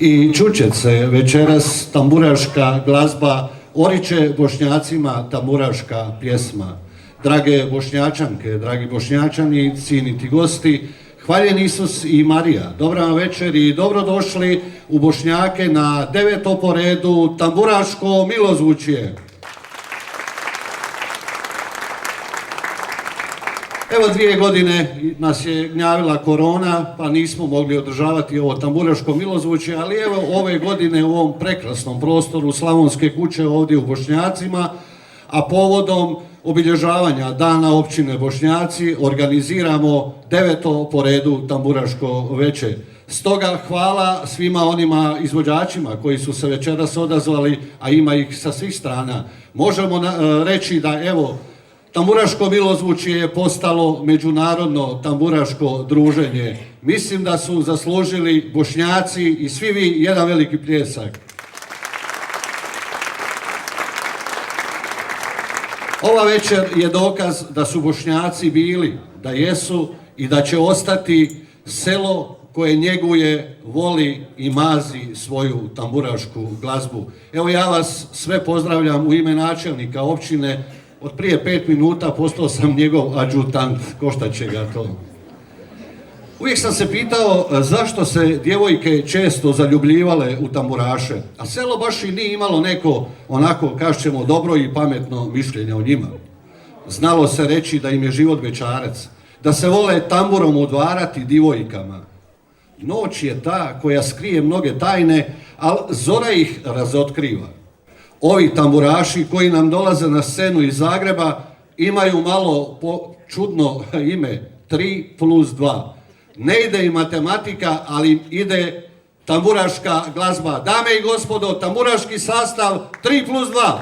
I čuće se večeras tamburaška glazba, oriče Bošnjacima tamburaška pjesma. Drage Bošnjačanke, dragi Bošnjačani, cijeniti gosti, hvaljen Isus i Marija, dobra vam večer i dobrodošli u Bošnjake na 9. po redu tamburaško milozvučje. Evo 2 godine nas je gnjavila korona, pa nismo mogli održavati ovo tamburaško milozvučje, ali evo ove godine u ovom prekrasnom prostoru Slavonske kuće ovdje u Bošnjacima, a povodom obilježavanja Dana općine Bošnjaci organiziramo 9. po redu tamburaško veče. Stoga hvala svima onima izvođačima koji su se večeras odazvali, a ima ih sa svih strana. Možemo reći da evo, tamburaško milozvučje je postalo međunarodno tamburaško druženje. Mislim da su zaslužili Bošnjaci i svi vi jedan veliki pljesak. Ova večer je dokaz da su Bošnjaci bili, da jesu i da će ostati selo koje njeguje, voli i mazi svoju tamburašku glazbu. Evo ja vas sve pozdravljam u ime načelnika općine. Od prije 5 minuta postao sam njegov adjutant, košta će ga to. Uvijek sam se pitao zašto se djevojke često zaljubljivale u tamburaše, a selo baš i nije imalo neko, onako kažemo, dobro i pametno mišljenje o njima. Znalo se reći da im je život bećarac, da se vole tamburom odvarati djevojkama. Noć je ta koja skrije mnoge tajne, ali zora ih razotkriva. Ovi tamburaši koji nam dolaze na scenu iz Zagreba imaju malo čudno ime 3+2. Ne ide i matematika, ali ide tamburaška glazba. Dame i gospodo, tamburaški sastav 3+2.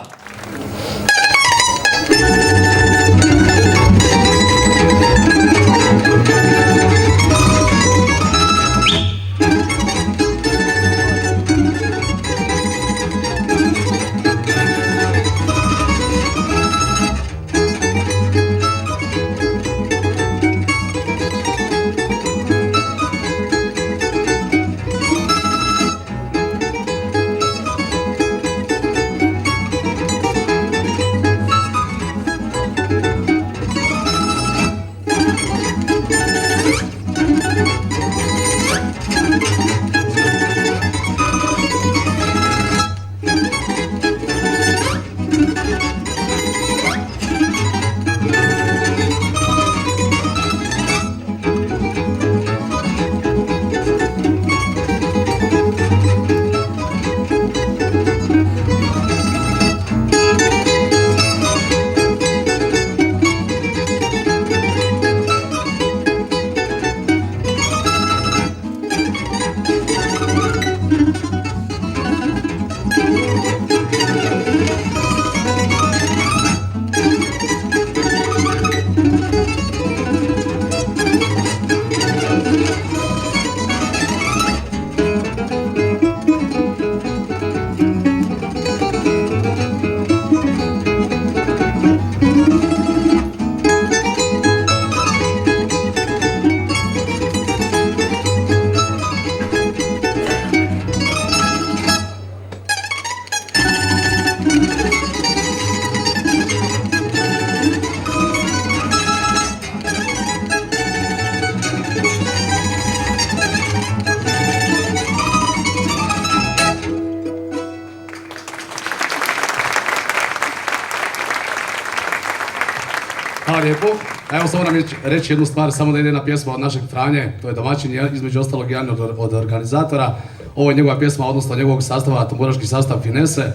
Hvala lijepo. Evo samo nam reći jednu stvar, samo da ide jedna pjesma od našeg Franje, to je domaćin, između ostalog jedan od organizatora. Ovo je njegova pjesma, odnosno njegovog sastava, tamburaški sastav Finese.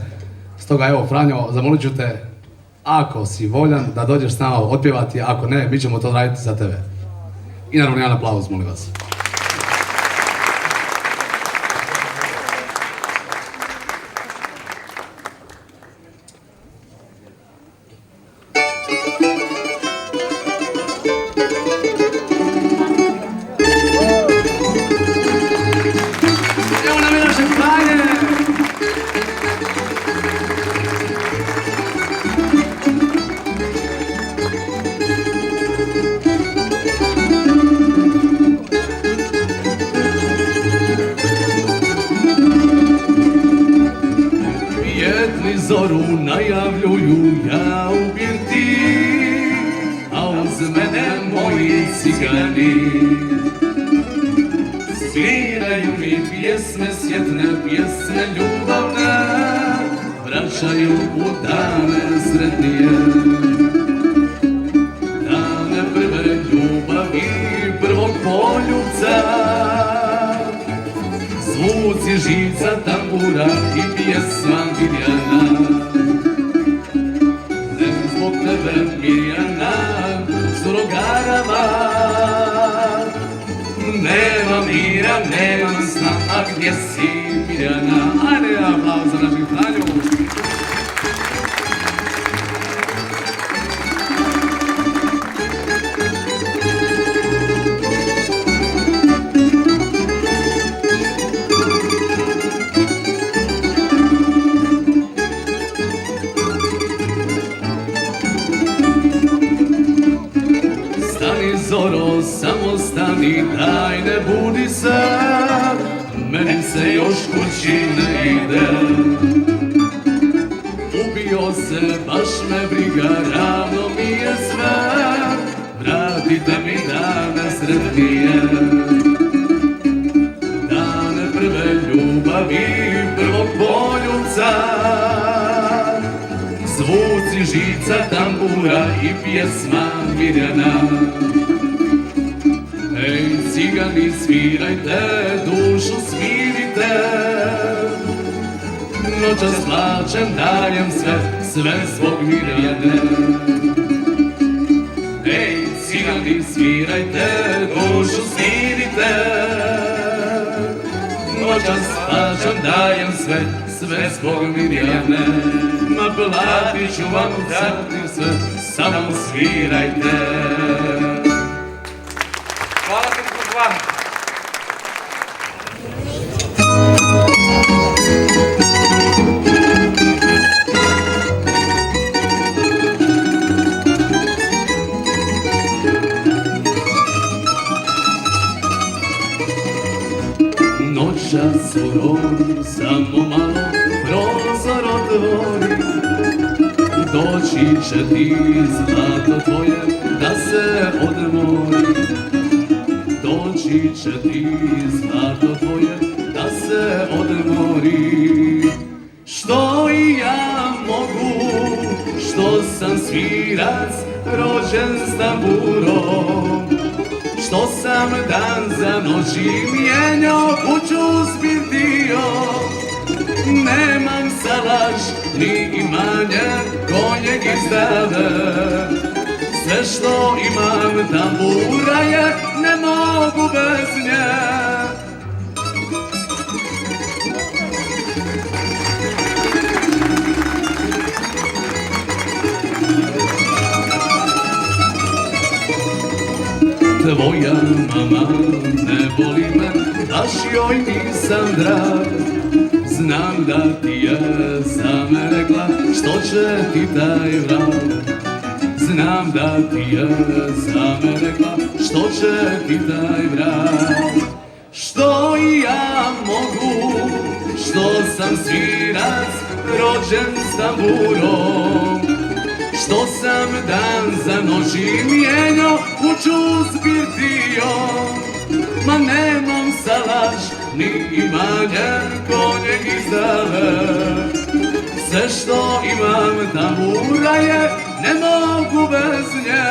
Stoga evo, Franjo, zamolit ću te, ako si voljan da dođeš s nama otpjevati, ako ne, mi ćemo to raditi za tebe. I naravno jedan aplauz, molim vas. Sviraju mi pjesme svjetne, pjesme ljubavne, vraćaju u dane sretnije. Dane prve ljubavi, prvog poljubca, zvuci žica, tambura i pjesma Mirjana. Ne zbog tebe Mirjana, surogarama, nema mira, nema sna, a gdje si Mirjana? Ajde, aplauz za naših Franju. Zoro, samo stani, daj ne budi se, meni se još kući ne ide. Ubio se, baš me briga, ravno mi je sve, vratite mi dane sretnije. Dane prve ljubavi, prvog poljubca, zvuci žica, tambura i pjesma Mirjana. Ej, cigani, svirajte, dušu smirite, noćas plačem, dajem sve zbog Mirjane. Ej, cigani, svirajte, dušu smirite, noćas plačem, dajem sve zbog Mirjane. Naplatit ću vam sve, samo svirajte. Hvala ti, Kuzma. Noćas u rovi, samo malo prozor otvori, doći će ti zlato tvoje da se odmori. Doći će ti zlato tvoje da se odmori. Što i ja mogu, što sam svirac rođen s tamburom, što sam dan za noći mijenjao, kuću zbirtio. Nemam salaš ni imanja konjeg izdave, sve što imam tambura je, ne mogu bez nje. Tvoja mama ne voli me, baš joj nisam drag. Znam da ti je za me rekla, što će ti taj vrag. Znam da ti je za me rekla, što će ti taj vrag. Što i ja mogu, što sam svirac rođen s tamburom, što sam dan za noći mijenjao, kuću zbirtio. Ma nemam salaš ni imanja konjeg izdave, sve što imam tambura je, ne mogu bez nje.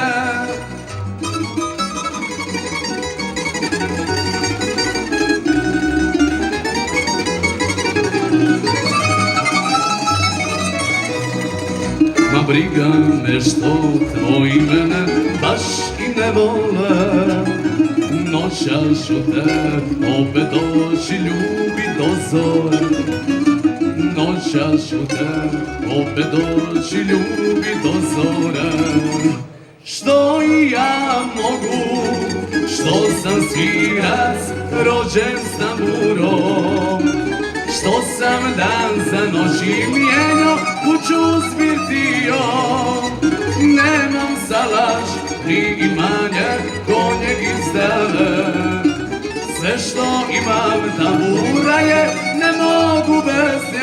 Ma briga me što tvoji mene baš i ne vole, noćas ću te opet doći ljubit do zore. Noćas ću te opet doći ljubit do zore. Što i ja mogu, što sam svirac rođen s tamburom, što sam dan za noći mijenjao, kuću zbirtio. Nemam salaš ni imanja konjeg izdave, sve što imam tambura je, ne mogu bez nje.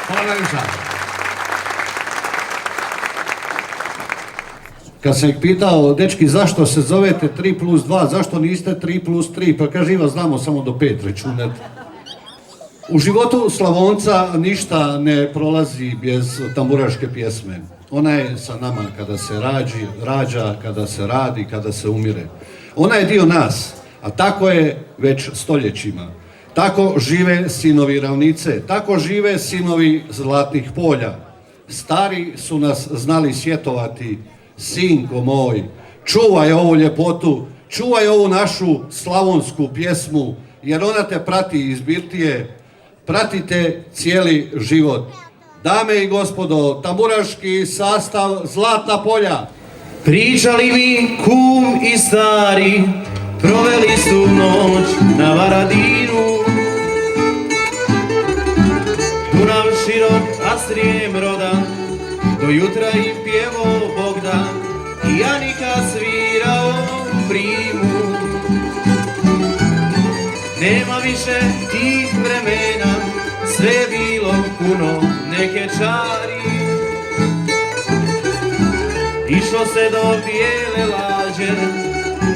Hvala najljepša. Kad sam ih pitao, dečki, zašto se zovete 3+2, zašto niste 3+3, pa kaže, Iva, znamo samo do 5 računati. U životu Slavonca ništa ne prolazi bez tamburaške pjesme. Ona je sa nama kada se rađa, kada se radi, kada se umire. Ona je dio nas, a tako je već stoljećima. Tako žive sinovi ravnice, tako žive sinovi zlatnih polja. Stari su nas znali sjetovati, sinko moj, čuvaj ovu ljepotu, čuvaj ovu našu slavonsku pjesmu, jer ona te prati iz birtije, pratite cijeli život. Dame i gospodo, tamburaški sastav Zlatna polja. Pričali mi kum i stari, proveli su noć na Varadinu. Dunav širok, a Srijem rodan, do jutra im pjevo Bogdan i Janika svirao primu. Nema više tih vremena, sve je bilo puno neke čari. Išlo se do bijele lađe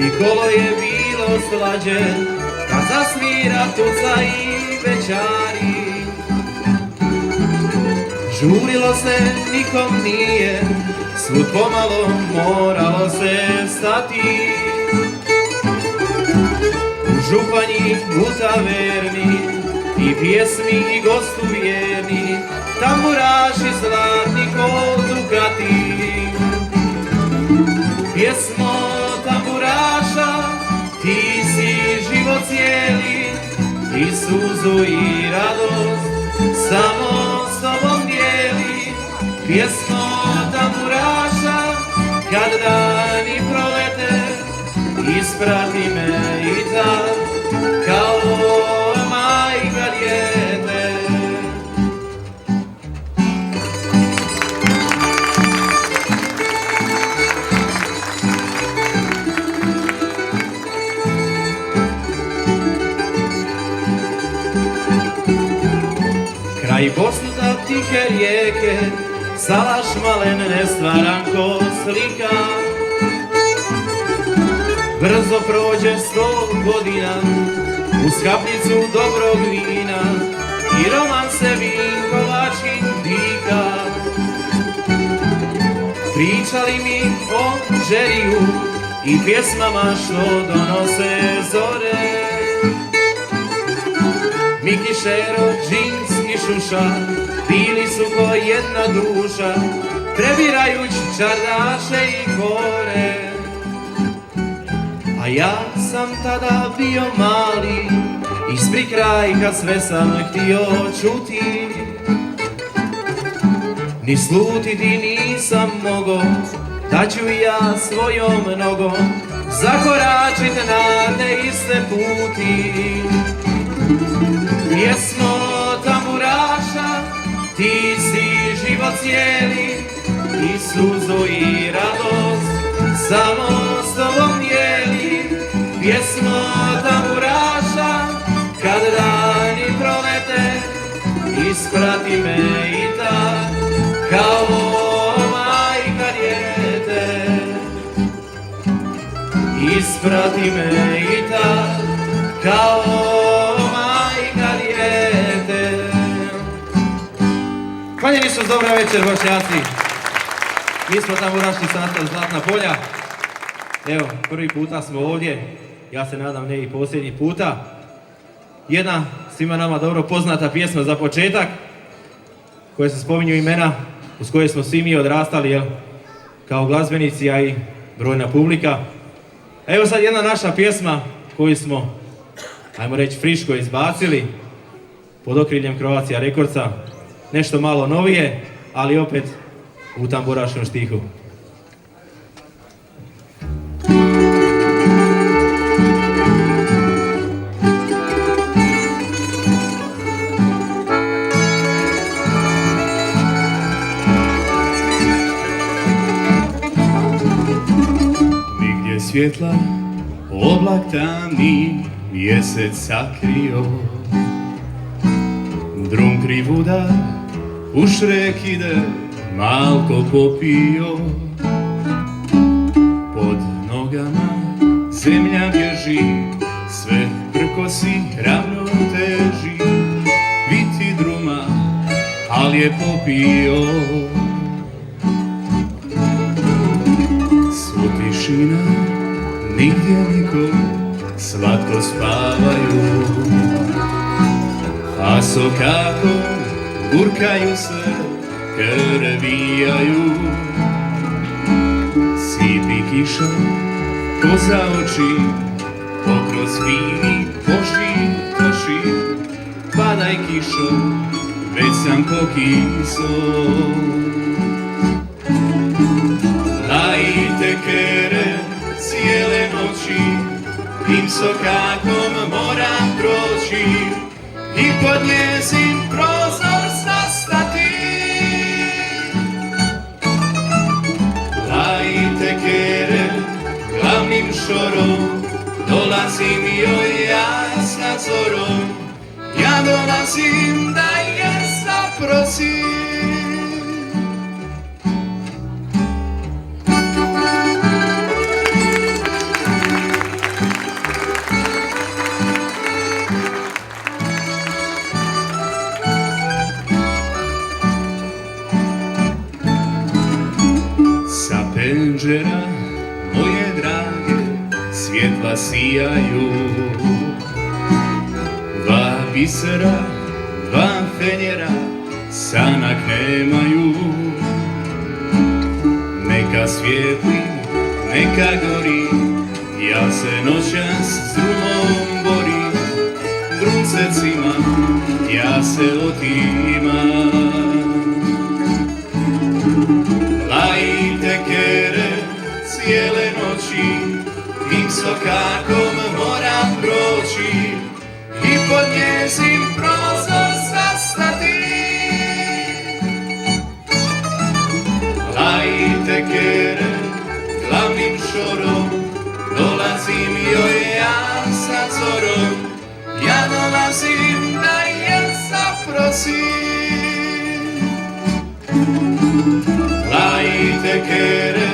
i kolo je bilo slađe, kad zasvira tuca i večari. Žurilo se nikom nije, svud pomalo moralo se stati. U županji, u taverni, i pjesmi i gostu vjerni, tamburaši zlatni ko dukati. Pjesmo tamburaša, ti si život cijeli, i suzu i radost samo s tobom dijeli. Pjesmo tamburaša, kad dani prolete, isprati me i tad, kao majka dijete. Kraj Bosnuta tihe rijeke, salaš malen nestvaran ko slika. Brzo prođe 100 godina, uz kapljicu dobrog vina, i roman se Vinkovački dika. Pričali mi o Žeriju i pjesmama što donose zore. Miki Šero, džins i šuša, bili su ko jedna duša, prebirajuć čardaše i kore. A ja sam tada bio mali, iz prikrajka sve sam htio čuti. Ni slutiti nisam mogo, da ću ja svojom nogom zakoračit na te iste puti. Pjesmo tamburaša, ti si život cijeli, i suzu i radost samo s tobom dijeli. Pjesmo tamburaša, kad dani prolete, isprati me i tad, kao majka dijete. Isprati me i tad, kao majka dijete. Klanjeni su, dobra večer, Bošnjaci. Mi smo tamburaški sastav Zlatna polja. Evo, prvi puta smo ovdje, ja se nadam ne i posljednji puta. jedna svima nama dobro poznata pjesma za početak, koje se spominju imena uz koje smo svi mi odrastali, jel? Kao glazbenici, a i brojna publika. Evo sad jedna naša pjesma koju smo, ajmo reći, friško izbacili pod okriljem Croatia Recordsa. Nešto malo novije, ali opet u tamburaškom štihu. Nigdje svjetla, oblak tamni, mjesec sakrio. Drum krivuda, u šrek ide, malko popio. Pod nogama zemlja bježi, sve prkosi ravnoteži. Viti druma, al je popio. Svu tišina, nigdje niko, slatko spavaju. A sokako gurkaju se, krvijaju. Sipi kiša, ko za oči, pokroz fini poši, toši. Padaj kišo, već sam pokiso. Lajte kere cijele noći, tim sokakom moram proći i pod njezin prozor zastati. Lajte kere glavnim šorom, dolazim joj ja s nadzorom. Ja dolazim da je zaprosim. Penđera moje drage, svjetla sijaju. Dva bisera, dva fenjera, sanak nemaju. Neka svijetli, neka gori, ja se noćas s drumom borim. Drumce cimam, ja se otimam. Lajte kere cijele noći, tim sokakom moram proći i pod njezin prozor zastati. Lajte kere glavnim šorom, dolazim joj ja sa zorom. Ja dolazim da je zaprosim. Lajte kere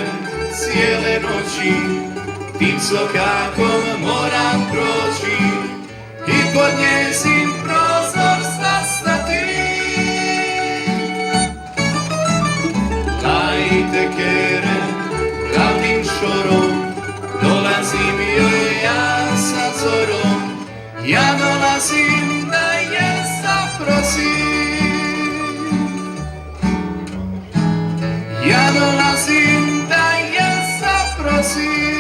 cijele noći, tim sokakom moram proći i pod njezin prozor zastati. Lajte kere glavnim šorom, dolazim joj ja sa zorom. Ja dolazim da je zaprosim. Ja dolazim da je zaprosim.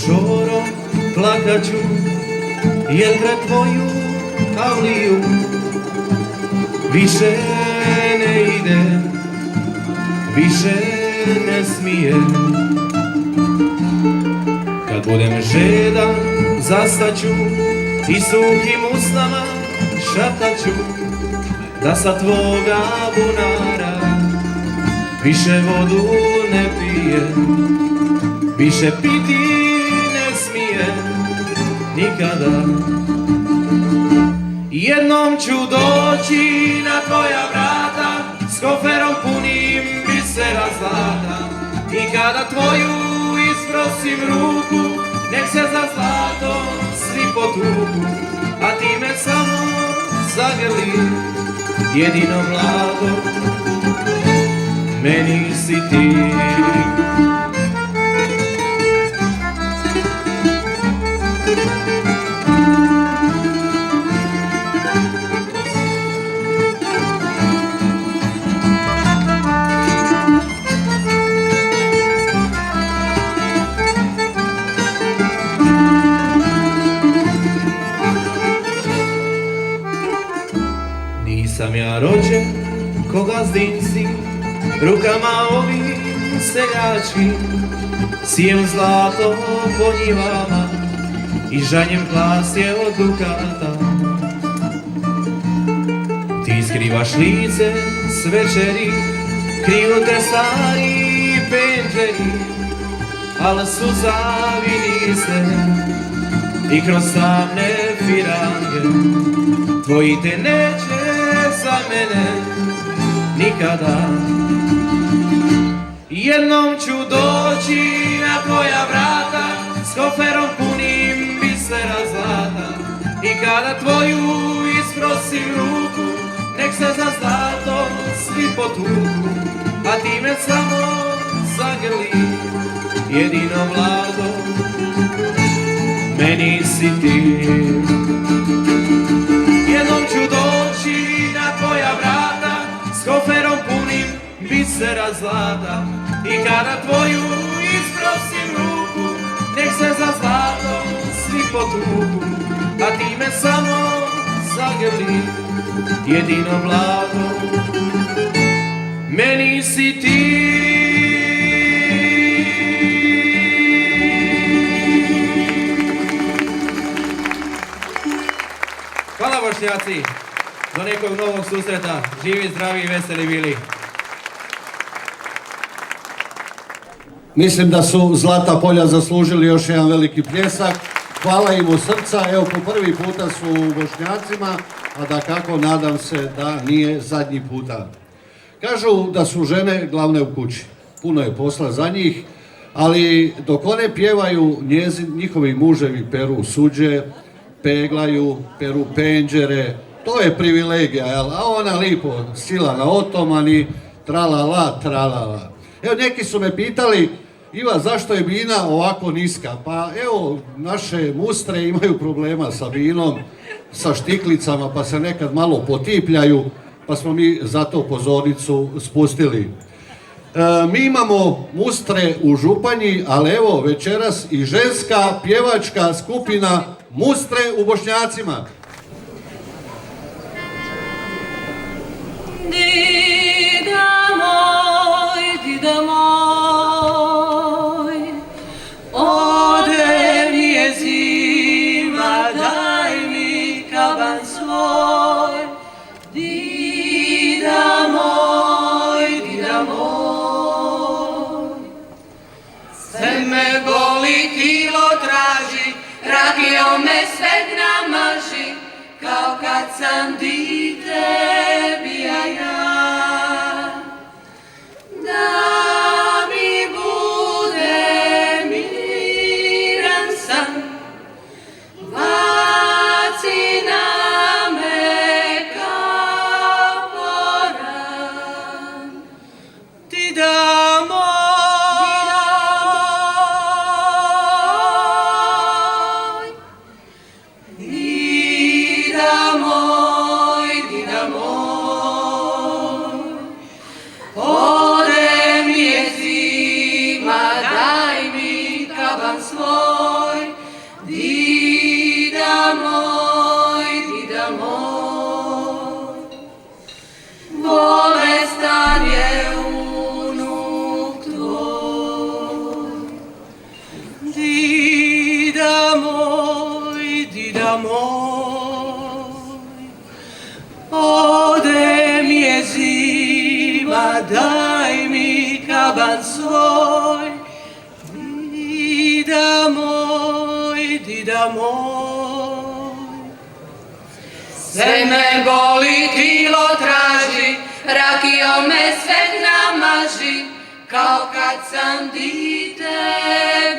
Šorom plakaću, jer kraj tvoju avliju više ne ide, više ne smije. Kad budem žedan, zastaću i suhim usnama šaptaću da sa tvoga bunara više vodu ne pije, više piti ne smije nikada. Jednom ću doći na tvoja vrata, s koferom punim bisera zlata. I kada tvoju isprosim ruku, nek se za zlato svi potuku, a ti me samo zagrli, jedino mlado, meni si ti. Nisam ja rođen ko gazdinci, rukama ovim seljačkim, sijem zlato po njivama i žanjem klasje od dukata. Ti skrivaš lice s večeri, kriju te stari penđeri, al suzavi niste i kroz tamne firange tvoji te neće za mene nikada. Jednom ću doći na tvoja vrata, s koferom punim bisera zlata. I kada tvoju isprosim ruku, nek se za zlato svi potuku, a ti me samo zagrli, jedino mlado, meni si ti. Jednom ću doći na tvoja vrata, s koferom punim bisera zlata. I kada tvoju isprosim ruku, nek se za zlato svi potuku, a ti me samo zagrli, jedino mlado, meni si ti. Hvala Bošnjaci, do nekog novog susreta, živi, zdravi i veseli bili. Mislim da su Zlata polja zaslužili još jedan veliki pljesak. Hvala im od srca, evo po prvi puta su u Bošnjacima, a da kako nadam se da nije zadnji puta. Kažu da su žene glavne u kući, puno je posla za njih, ali dok one pjevaju, njihovi muževi peru suđe, peglaju, peru penđere, to je privilegija, jel? A ona lipo sila na otoman i tralala, tralala. Evo, neki su me pitali, Iva, zašto je bina ovako niska? Pa evo, naše mustre imaju problema sa binom, sa štiklicama, pa se nekad malo potipljaju, pa smo mi zato pozornicu spustili. Mi imamo mustre u Županji, ali evo večeras i ženska pjevačka skupina Mustre u Bošnjacima. Dida moj, ode mi je zima, daj mi kaban svoj. Dida moj, sve me boli, kilo traži, rakijom me sve namaži, kao kad sam dite bija ja. Da mi bude miran san, baci na me kaporan. Dida moj, dida moj, dida moj, ode mi je zima, daj mi kaban svoj. Dida moj, bolestan je unuk tvoj. Dida moj, ode mi je zima, daj mi kaban svoj. Dida moj, Sve me boli, tilo traži, rakijom me sve namaži, kao kad sam dite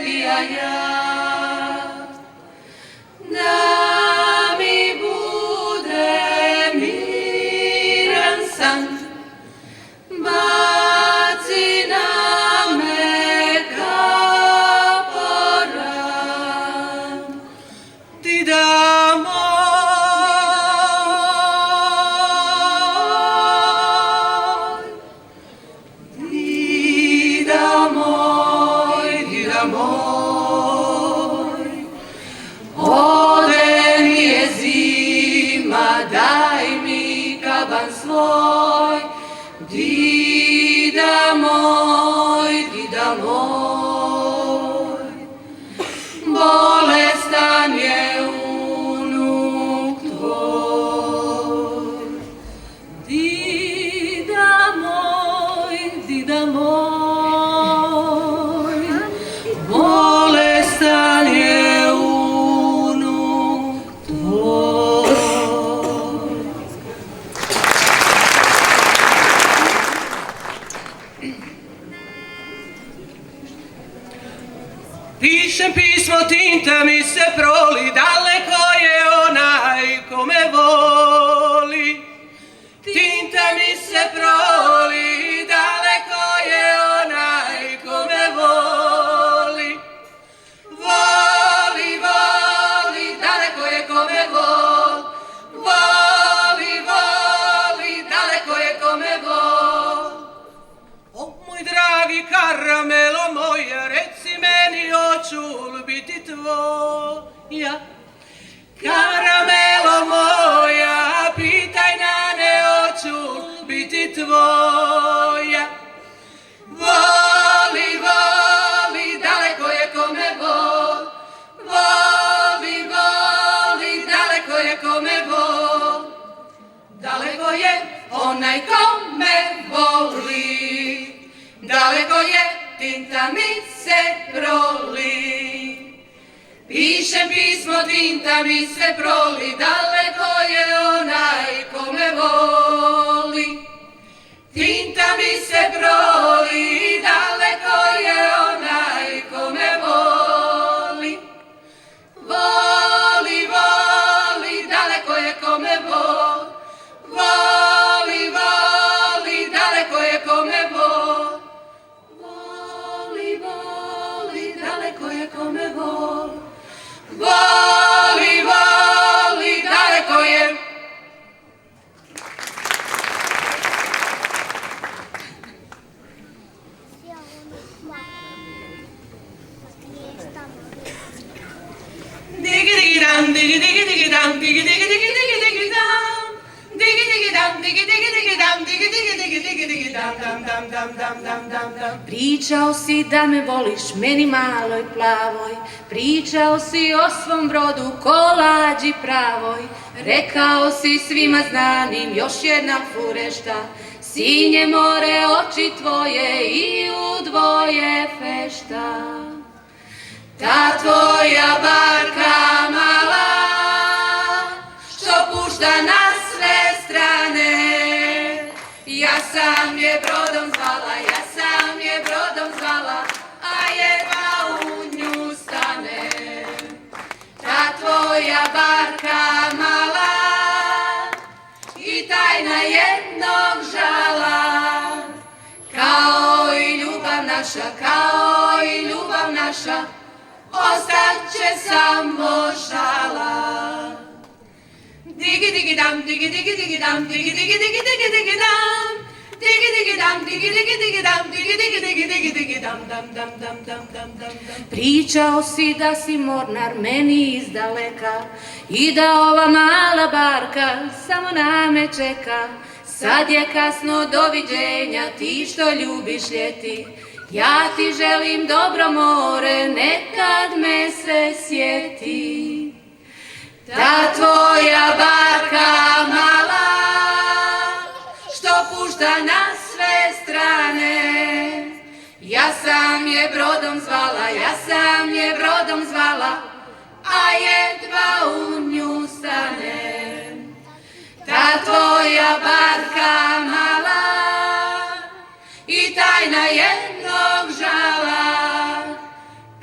bija ja. Da mi bude miran san, baci na me kaporan, ti da moj, ti da moj, ti da moj, ode mi je zima, daj mi kaban svoj, dida moj, bolestan je unuk tvoj. Dida moj, bolestan je unuk tvoj. Pišem pismo, tinta mi se proli, daleko je onaj ko me voli. Tinta mi se proli, daleko je onaj ko me voli. Voli, voli, daleko je ko me voli. Voli, voli, daleko je ko me voli. O moj dragi karamelo moja, reci meni hoću li biti tvoja. Karamelo moja, pitaj nane hoću li biti tvoja. Voli, voli, daleko je ko me voli. Voli, voli, daleko je ko me voli. Daleko je onaj ko me voli. Daleko je, tinta mi se proli. Pišem pismo, tinta mi se proli, daleko je onaj ko me voli. Tinta mi se proli, daleko je onaj ko me voli. Voli, voli, daleko je ko me voli. Voli, voli, daleko je ko me voli. Voli, voli, daleko je ko me voli. Voli, voli, daleko je. Digi digi dam, digi digi digi dam, digi digi digi digi digi dam. Digi digi dam, digi digi digi dam, digi digi digi digi digi dam, dam dam dam dam dam dam dam. Pričao si da me voliš, meni maloj plavoj, pričao si o svom brodu, kolađi pravoj, rekao si svima znanim još jedna furešta, sinje more oči tvoje i u dvoje fešta. Ta tvoja barka mala, što pušta na sve strane, ja sam je brodom zvala, ja sam je brodom zvala, a jedva u nju stane. Ta tvoja barka mala i tajna jednog žala, kao i ljubav naša, kao i ljubav naša, ostaće samo šala. Digi digi dam, digi digi digi dam, digi digi digi digi digi dam, digi digi dam, digi digi digi dam, digi digi digi digi digi dam, dam dam dam dam dam dam dam. Pričao si da si mornar meni izdaleka i da ova mala barka samo na me čeka. Sad je kasno, doviđenja, ti što ljubiš ljeti, ja ti želim dobro more, nekad me se sjeti. Ta tvoja barka mala, što pušta na sve strane, ja sam je brodom zvala, ja sam je brodom zvala, a jedva u nju stane. moja barka mala i tajna jednog žala,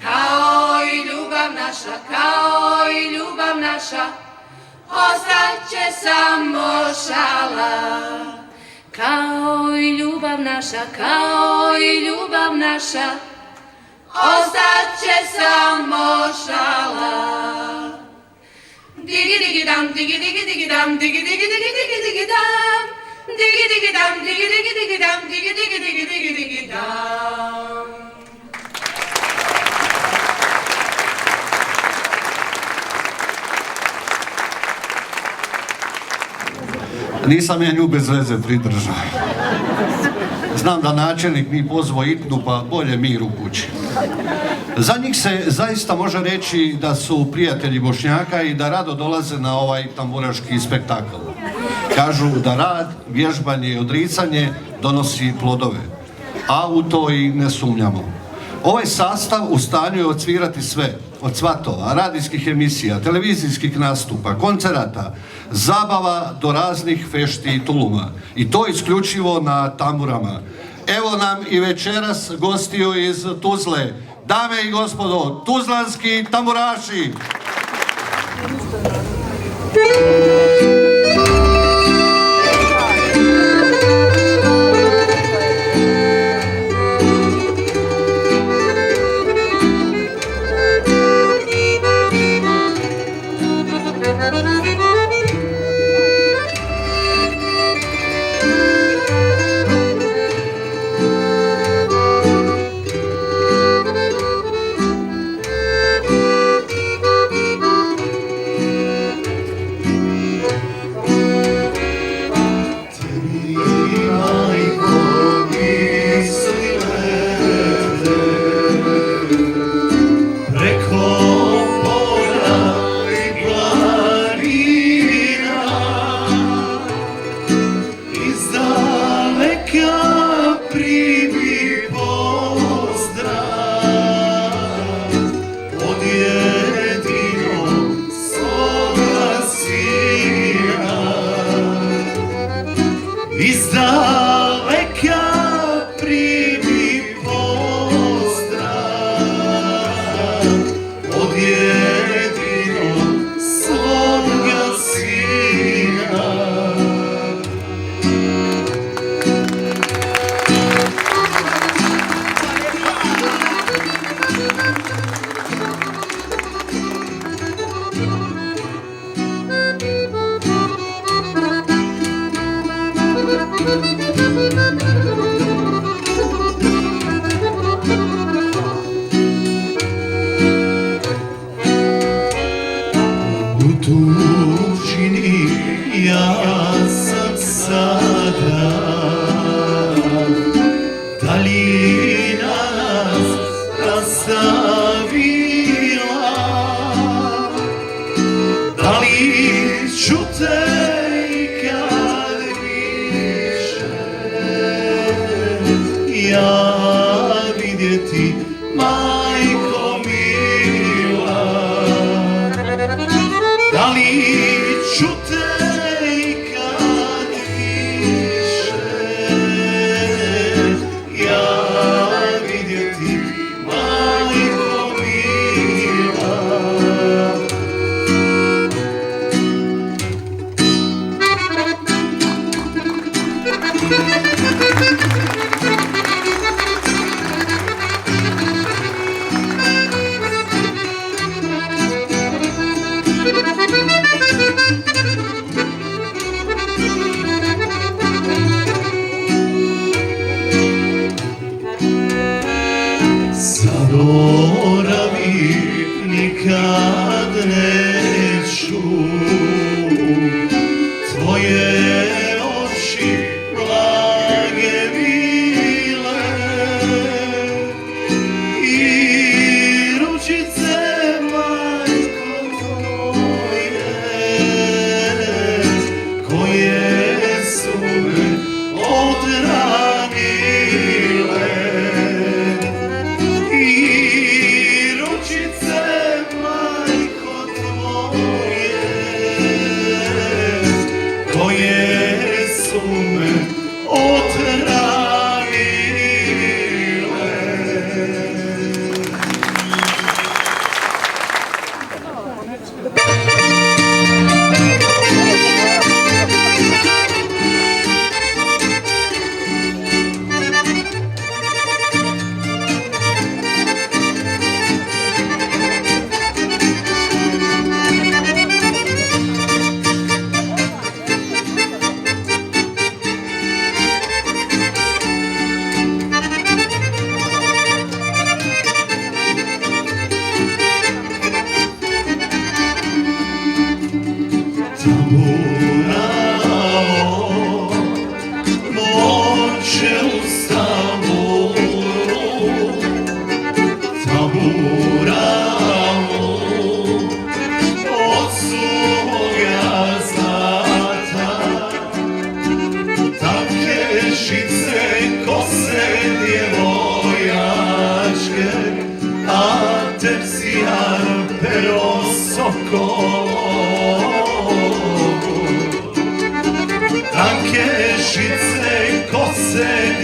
kao i ljubav naša, ostaće samo šala. Kao i ljubav naša, ostaće samo šala. Digi digi dam, digi digi digi dam, digi digi digi digi digi dam, digi digi dam, digi digi digi dam, digi digi digi digi digi dam. Nisam ja nju bez veze pridržao. Znam da načelnik mi pozvao itnu, pa bolje mir u kući. Za njih se zaista može reći da su prijatelji Bošnjaka i da rado dolaze na ovaj tamburaški spektakl. Kažu da rad, vježbanje i odricanje donosi plodove, a u to i ne sumnjamo. Ovaj sastav u stanju je odsvirati sve, od svatova, radijskih emisija, televizijskih nastupa, koncerata, zabava do raznih fešti i tuluma. I to isključivo na tamburama. Evo nam i večeras gostiju iz Tuzle. Dame i gospodo, tuzlanski tamburaši!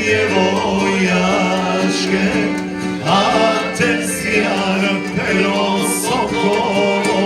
djevojačke, a te sjar pero sokolo.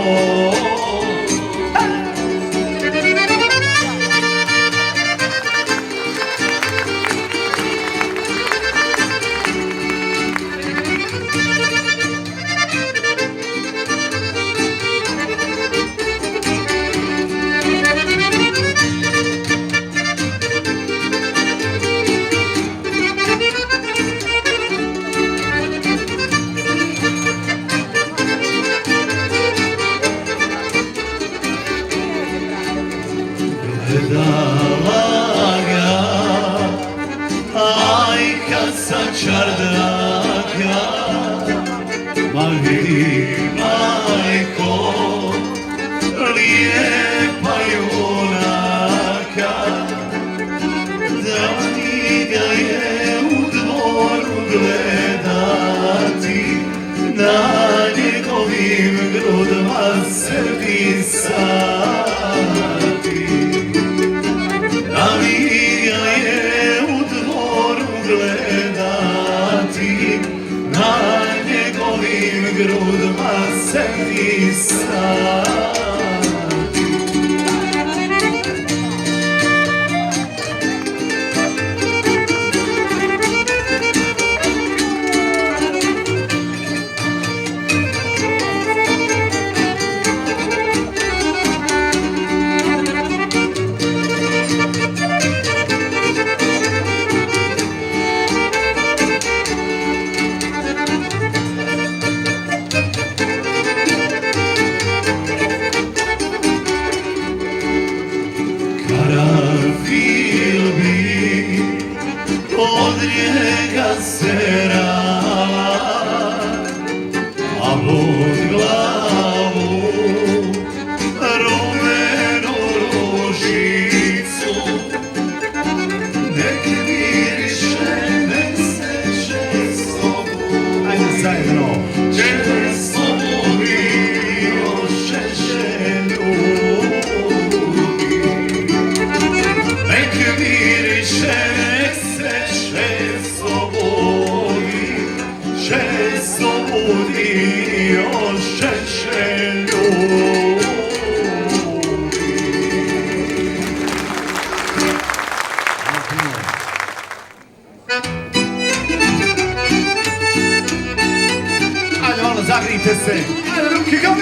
Gledala ga majka sa čardaka, ma vidi majko, lijepa junaka, da mi ga je u dvoru gledati, na njegovim grudima se pisati. Da mi ga je u dvoru gledati, na njegovim grudima se pisati. Karafil bi od njega serala, a pod glavu rumenu ružicu. Nek miriše, nek seče sobu, ajde zajedno, često mi još šešelju. Nek miriše, nek seče sobodi, često budi još šešelju. Ajde malo zagrite se, ajde ruke gore!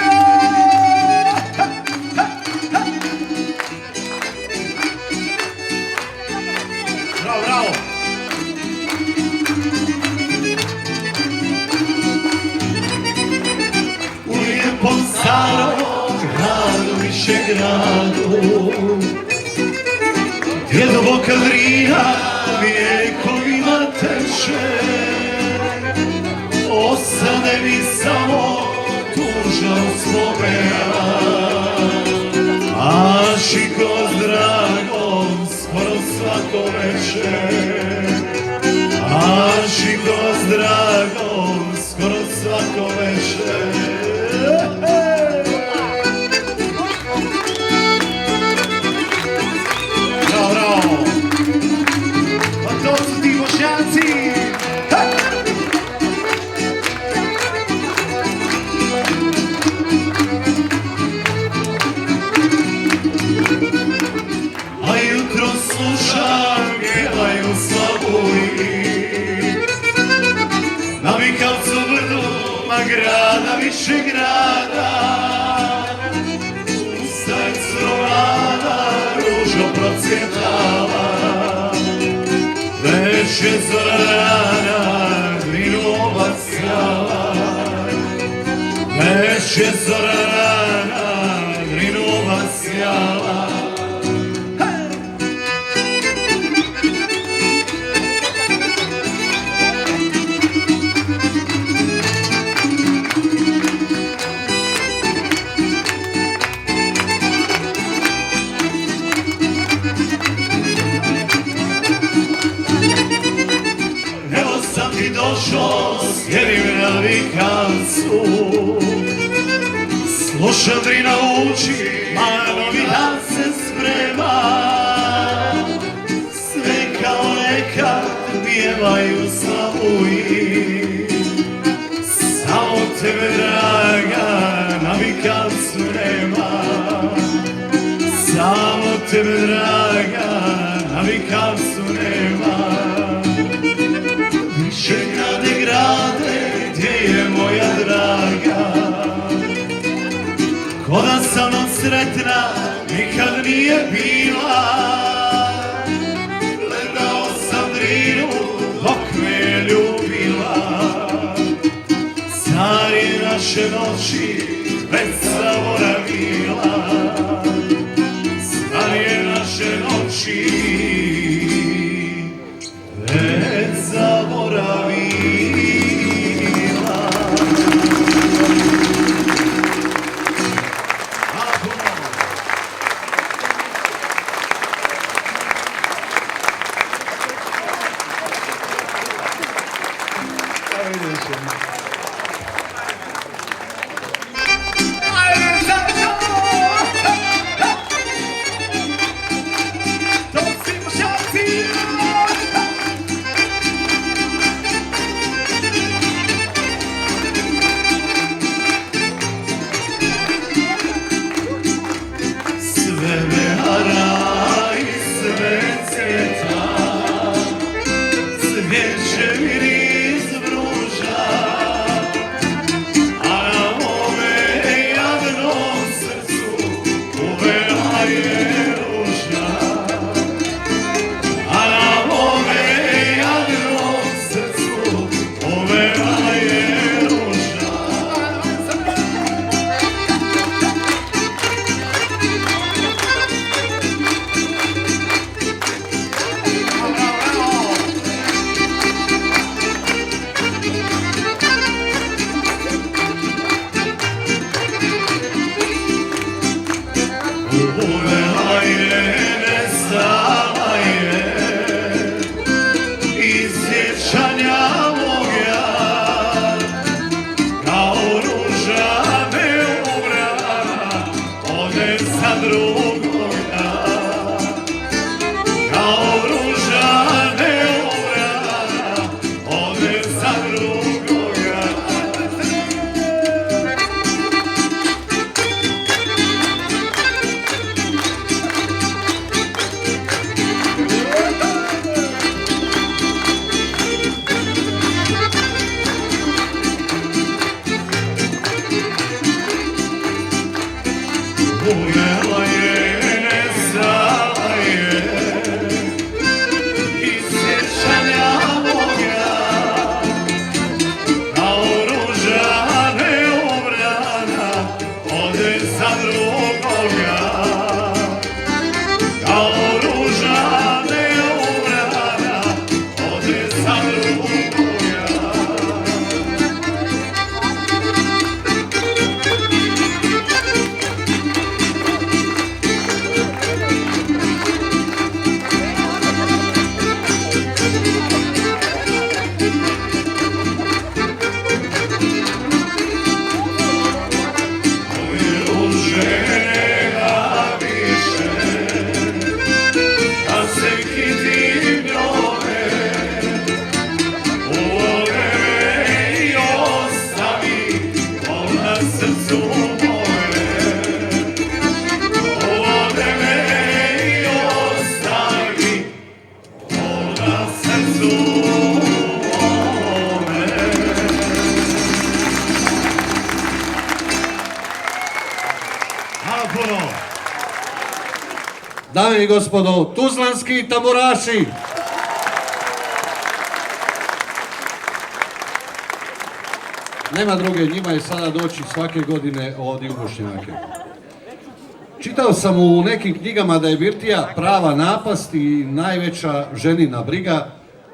Bravo, bravo! U lijepom starom gradu, Višegradu, gdje duboka Drina vijekovima teče, ostane mi samo tužna uspomena, a šiko s dragom skoro svako večer, a šiko s dragom skoro svako večer. Bravo, bravo! Pa to su ti Bošnjaci! A jutro slušam, pjevaju slavuji, na Mikavcu brdu, ma grada, Višegrada, ustaje crvana, ružo procvjetala, već je zora rana, Drinu obasjala, već je zora rana, Drinu obasjala. Došao sjedim na Vikavcu, slušam Drina uči, a novi dan se sprema, sve kao nekad pjevaju slavuji, samo tebe draga na vikancu nema, samo tebe draga na vikancu nema. Više grade, grade, gdje je moja draga, ko da sa mnom sretna nikad nije bila. Gledao sam Drinu dok me ljubila, stari naše noći već zaboravila, stari naše noći već zaboravila. Dame i gospodo, tuzlanski tamburaši. Nema druge, njima je sada doći svake godine ovdje u Bošnjake. Čitao sam u nekim knjigama da je birtija prava napast i najveća ženina briga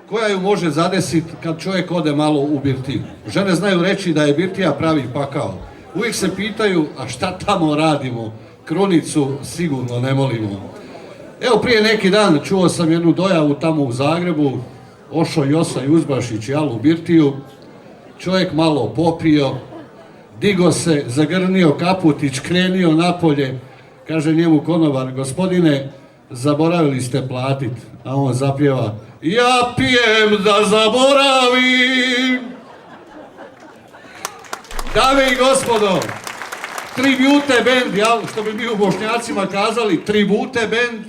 koja ju može zadesiti kad čovjek ode malo u birtiju. Žene znaju reći da je birtija pravi pakao. Uvijek se pitaju, a šta tamo radimo? Krunicu sigurno ne molimo. Evo prije neki dan čuo sam jednu dojavu tamo u Zagrebu, ošo Josaj Uzbašić i Alu birtiju, čovjek malo popio, digo se, zagrnio kaputić, krenio napolje, kaže njemu konobar, gospodine, zaboravili ste platit, a on zapjeva ja pijem da zaboravim. Dame i gospodo, Tribute band, što bi mi u Bošnjacima kazali, Tribute band,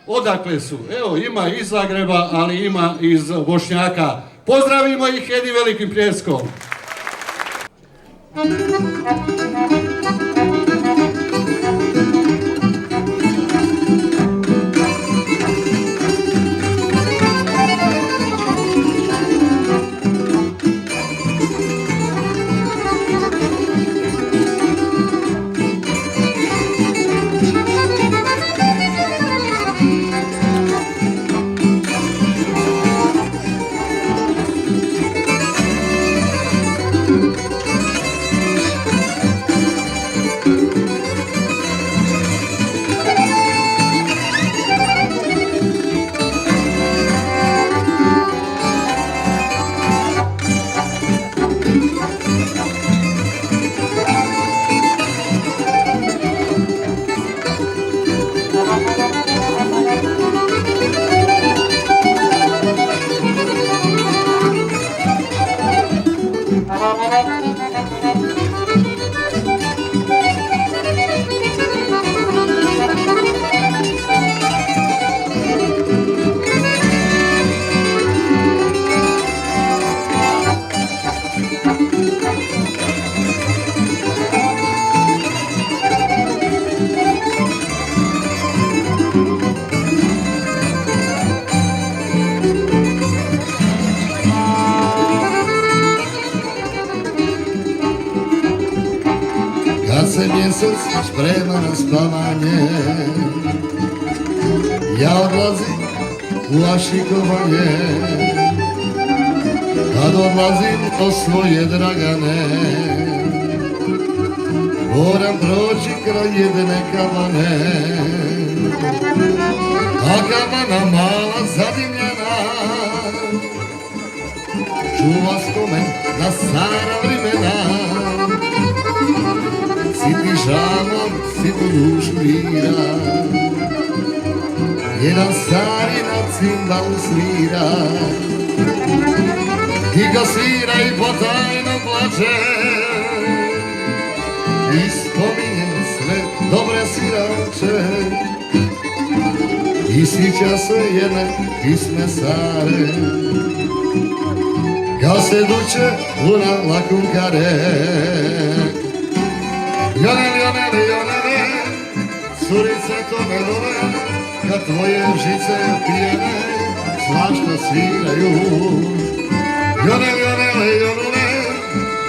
odakle su? Evo, ima iz Zagreba, ali ima iz Bošnjaka. Pozdravimo ih jednim velikim pljeskom. se mjesec sprema na spavanje, ja odlazim u ašikovanje. Kad odlazim o svoje dragane, moram proći kraj jedne kabane. A kabana mala zadimljena čuva spomen na stara vremena. Siti žalom, situ dušu vira, jedan stari na cimbalu svira. I ga svira i potajno plače, i spominje sve dobre svirače. I sjeća se jedne pisme stare, kad se duče luna lakunkare. Joneli, joneli, joneli, curice to ne vole, kad tvoje žice pijene svašta sviraju. Joneli, joneli, joneli,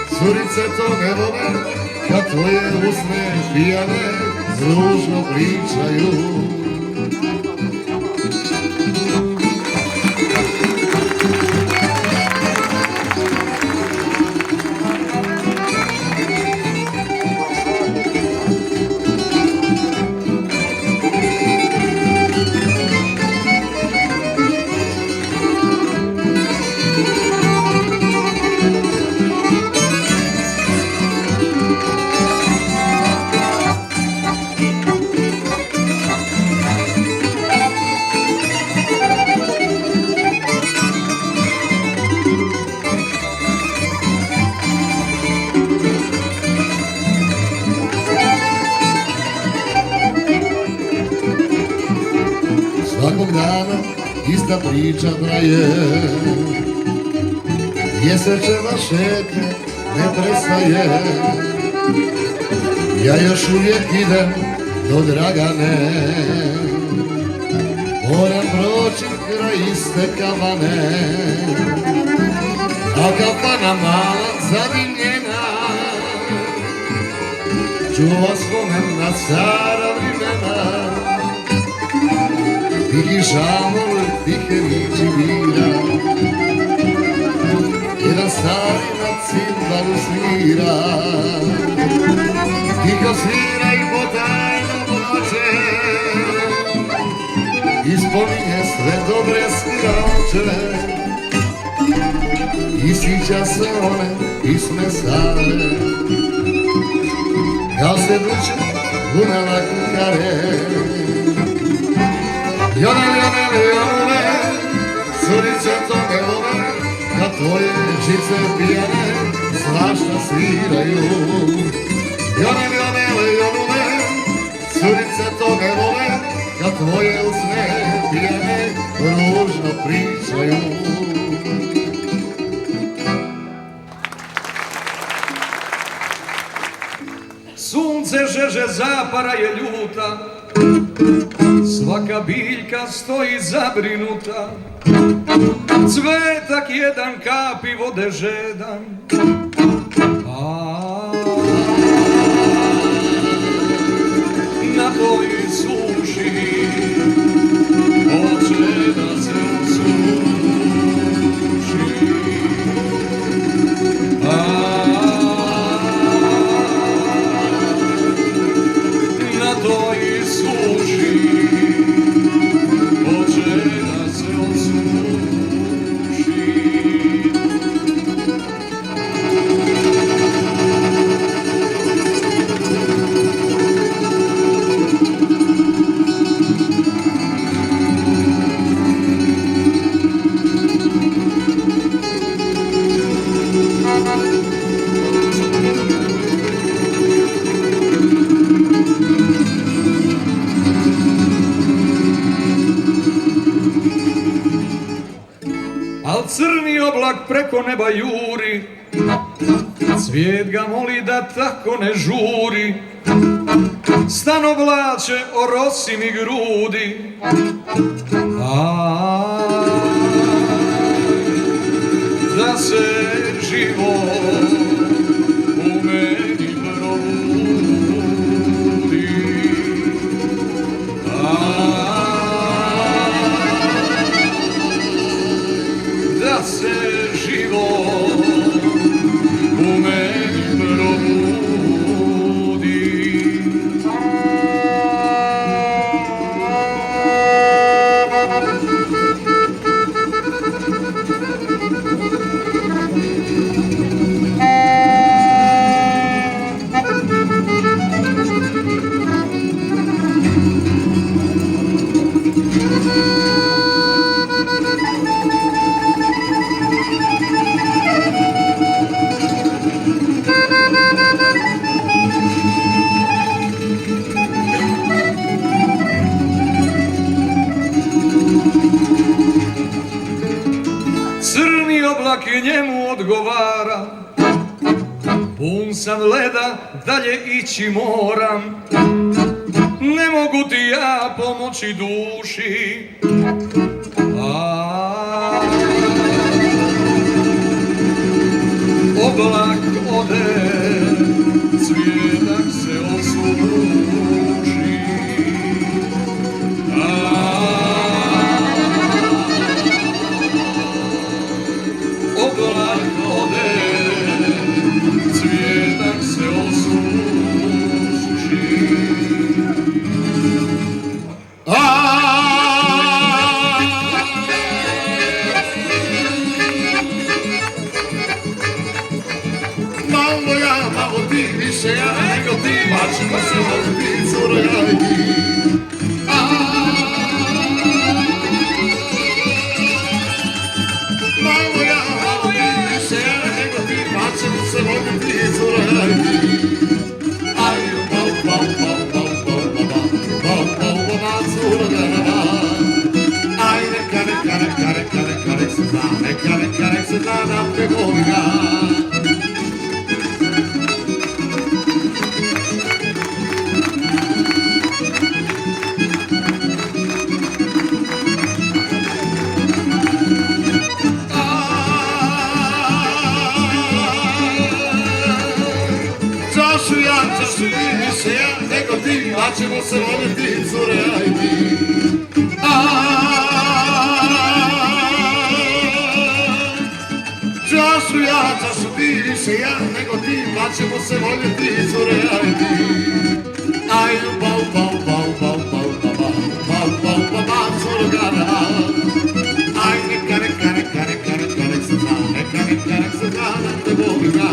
curice to ne vole, kad tvoje usne pijane ružno pričaju. Svakog dana ista priča traje, mjesečeva šetnja ne prestaje. Ja još uvijek idem do Dragane, moram proći kraj iste kabane. A kafana mala zadimljena čuva spomen na stara vremena. Tihi žamor, tihe riči vira, jedan stari na cimbalu svira. Tiho svira i potajno plače, i spominje sve dobre svirače. I sjeća se one pisme stare, kad se duče luna lakunkare. Jonele, curice to ne vole, kad tvoje žice pijane svašta sviraju. Jonele, curice to ne vole, kad tvoje usne pijane ružno pričaju. Sunce žeže, zapara je ljuta, svaka biljka stoji zabrinuta, cvetak jedan kapi vode žedan, na toj suši hoće da se osuši. Na toj suši hoće da se osuši. Al crni oblak preko neba juri, cvijet ga moli da tako ne žuri, stanovlače o rosi mi grudi, da se život u meni probudi. Da se život u meni probudi. Crni oblak njemu odgovara, pun sam leda, dalje ići moram, ne mogu ti ja pomoći duši. Oblak ode, cvijetak se osuši. Oblak ode, cvijetak se osuši. Malo ja, malo ti, više ja nego ti, pa ćemo se voliti, curo ja i ti. Malo ja, malo ti, više ja nego ti, pa ćemo se voliti, curo ja i ti. Aj, bau, bau, bau, bau, bau, bau, bau, bau, bau, curo ja i ti. Aj, neka se zna, nek se zna da te volim ja. Čašu ti, više ja nego ti, pa ćemo se voljeti, cure ja i ti. Čašu ti, više ja nego ti, pa ćemo se voljeti, cure ja i ti. Aj, bau, bau, bau, bau, bau, bau, bau, bau, bau, bau, curo gara. Aj, neka se zna, neka se zna da te volim ja.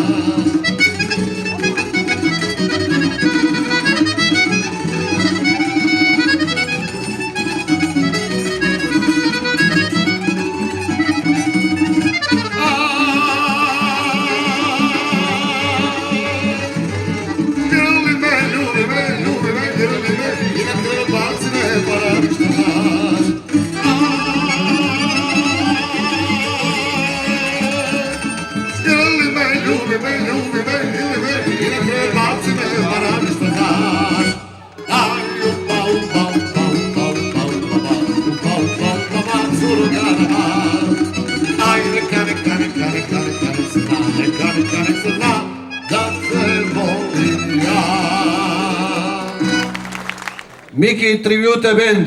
Miki Tribute Band.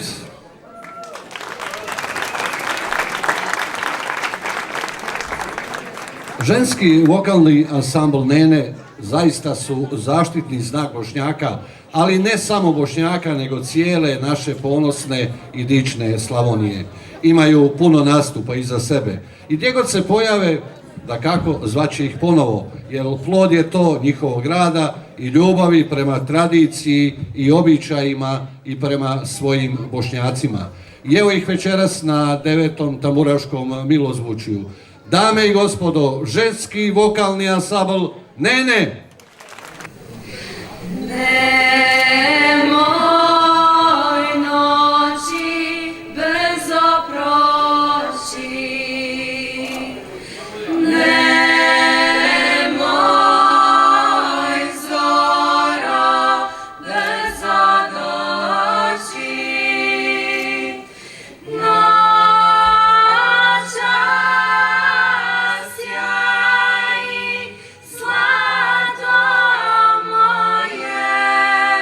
Ženski vokalni ansambl Nene zaista su zaštitni znak Bošnjaka, ali ne samo Bošnjaka, nego cijele naše ponosne i dične Slavonije. Imaju puno nastupa iza sebe. I gdje god se pojave, dakako, zvaće ih ponovo, jer plod je to njihovog rada i ljubavi prema tradiciji i običajima i prema svojim Bošnjacima. I evo ih večeras na 9. tamburaškom milozvučju. Dame i gospodo, ženski vokalni ansambl Nene. Nemoj noći brzo proći, nemoj zoro brzo doći, noćas sjaji zlato moje.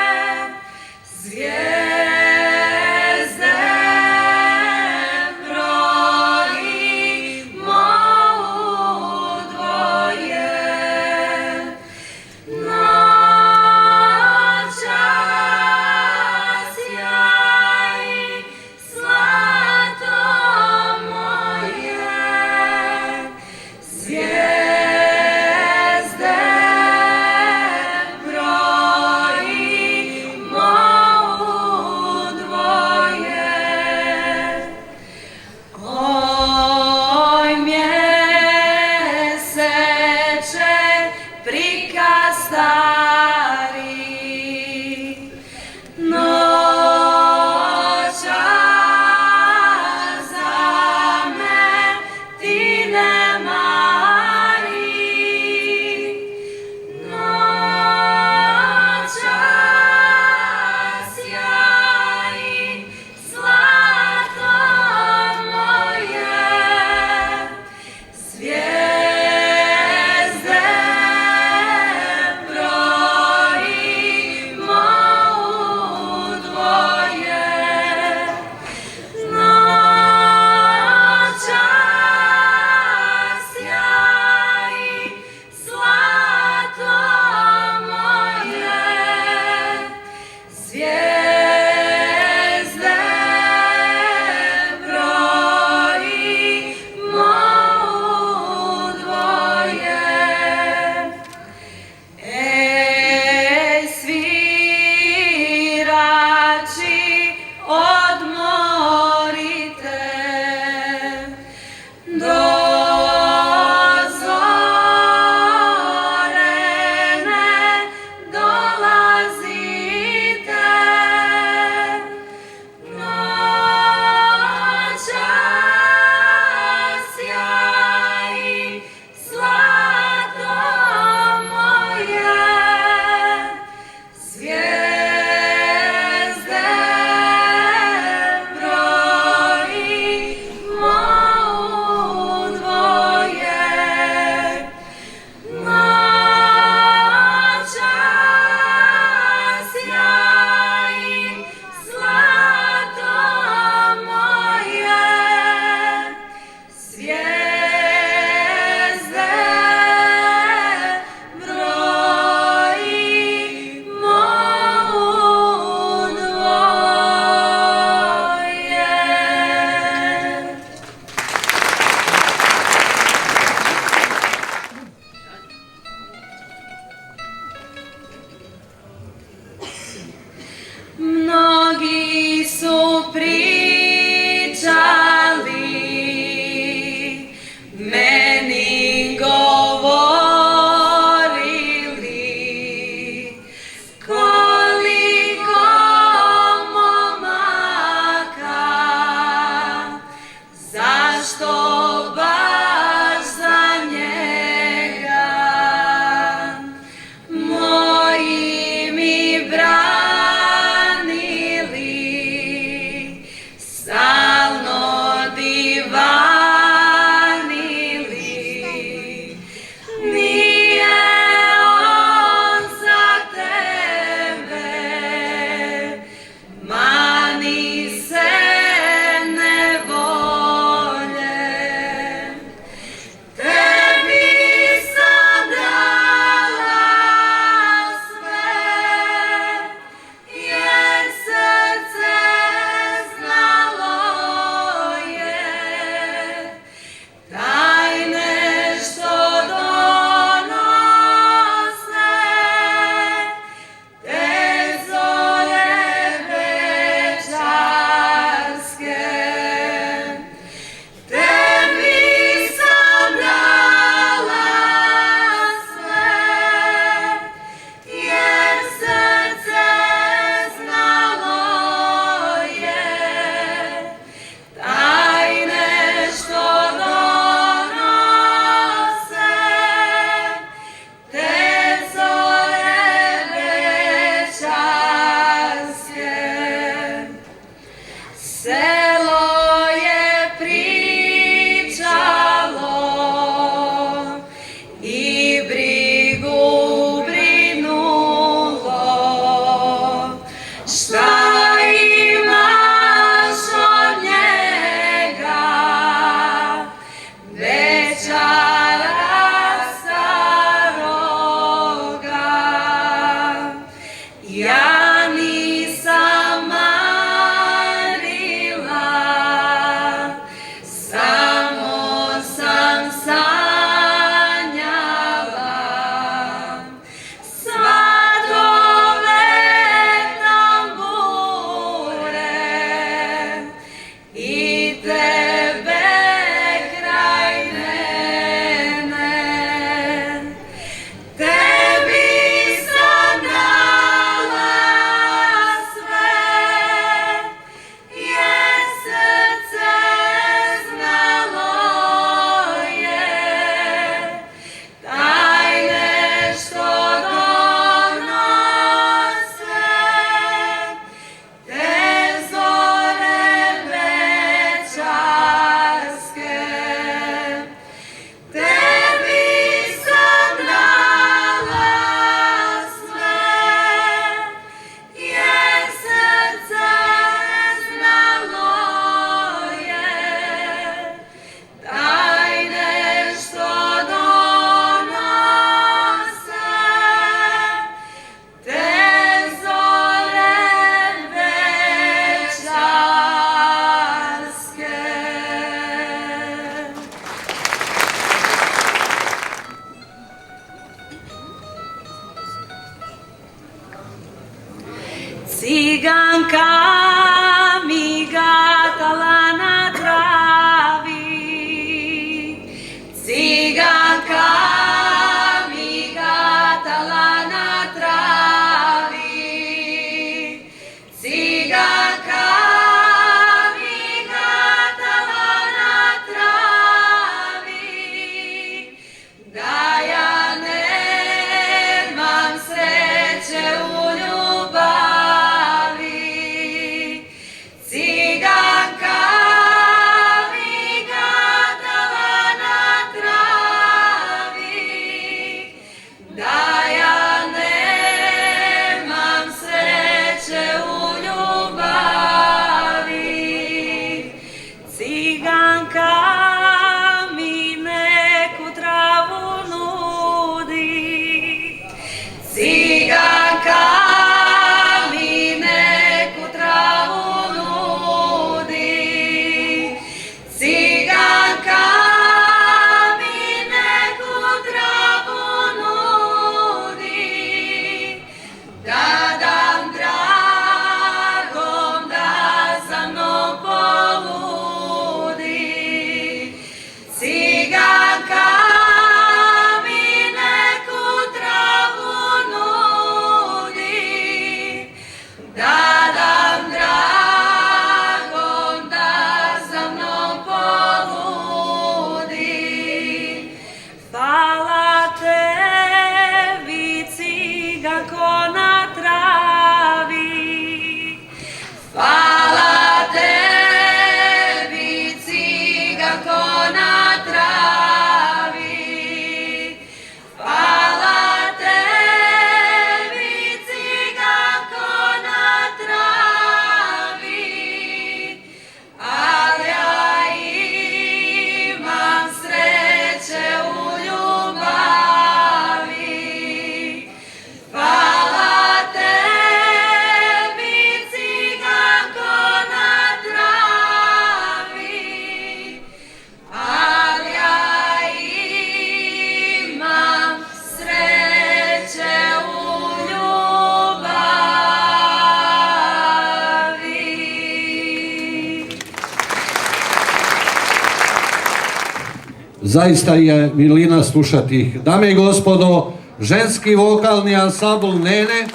Zaista je milina slušati ih. Dame i gospodo, ženski vokalni ansambl Nene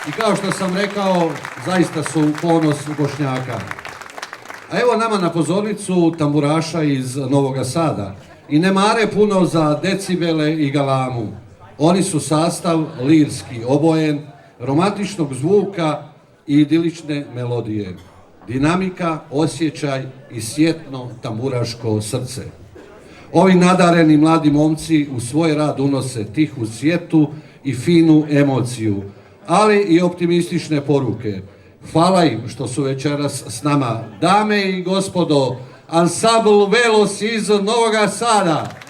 i kao što sam rekao, zaista su ponos Bošnjaka. A evo nama na pozornicu tamburaša iz Novoga Sada i ne mare puno za decibele i galamu. Oni su sastav lirski, obojen, romantičnog zvuka i idilične melodije. Dinamika, osjećaj i sjetno tamburaško srce. Ovi nadareni mladi momci u svoj rad unose tihu sjetu i finu emociju, ali i optimistične poruke. Hvala im što su večeras s nama. Dame i gospodo, ansambl Velos iz Novoga Sada.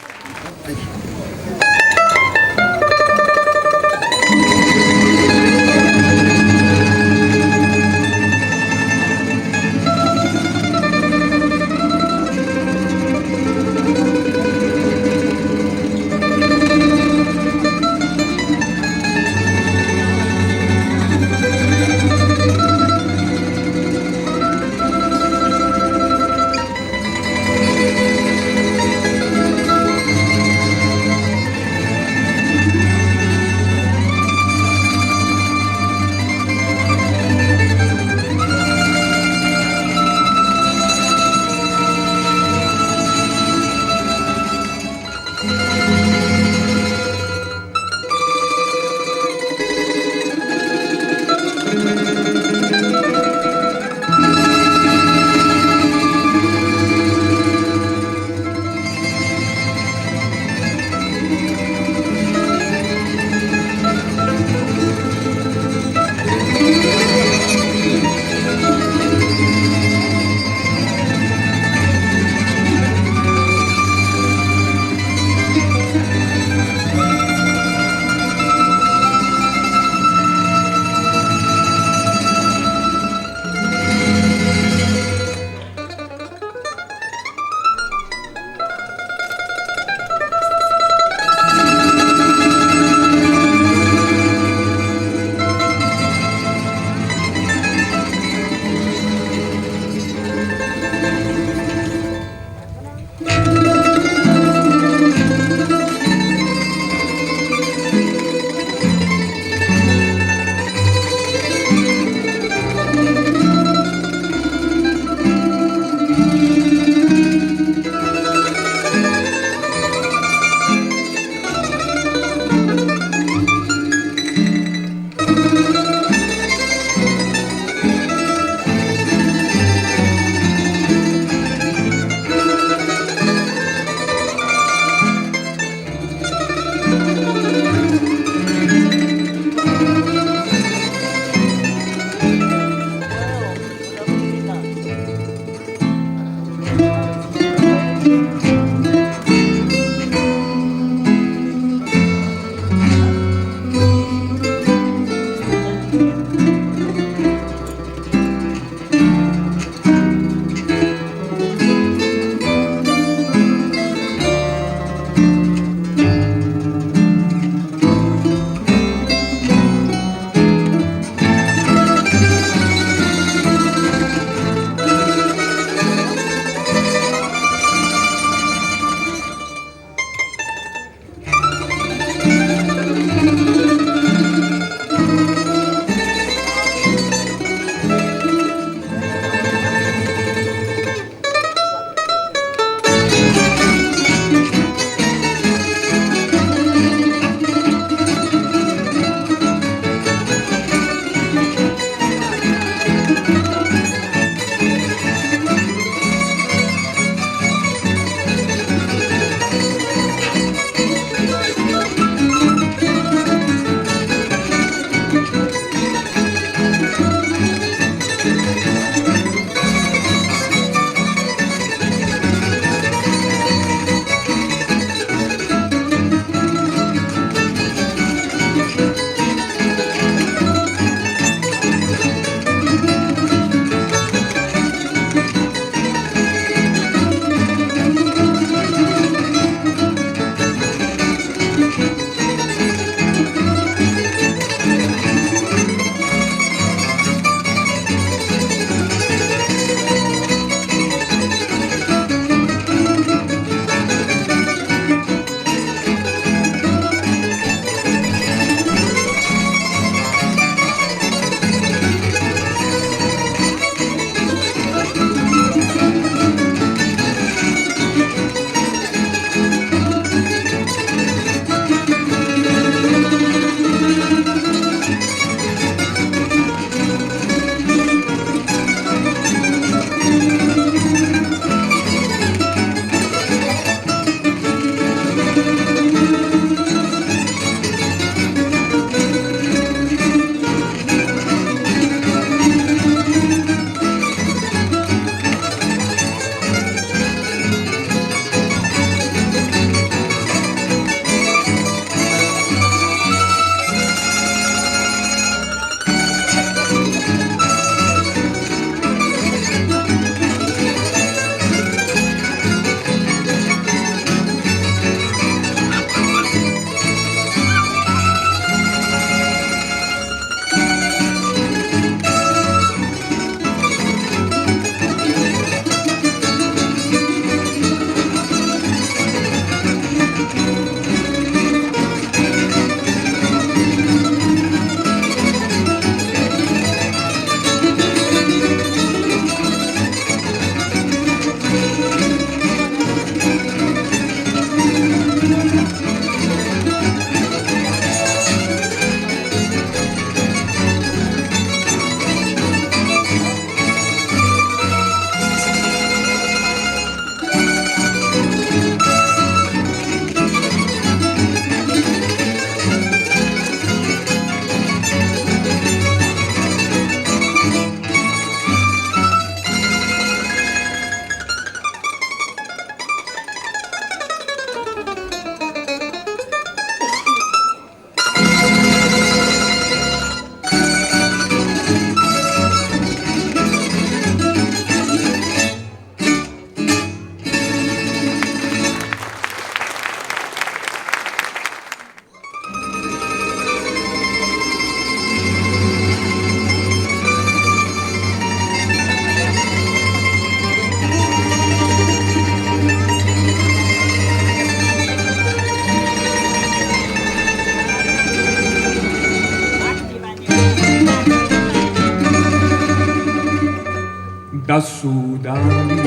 da su dani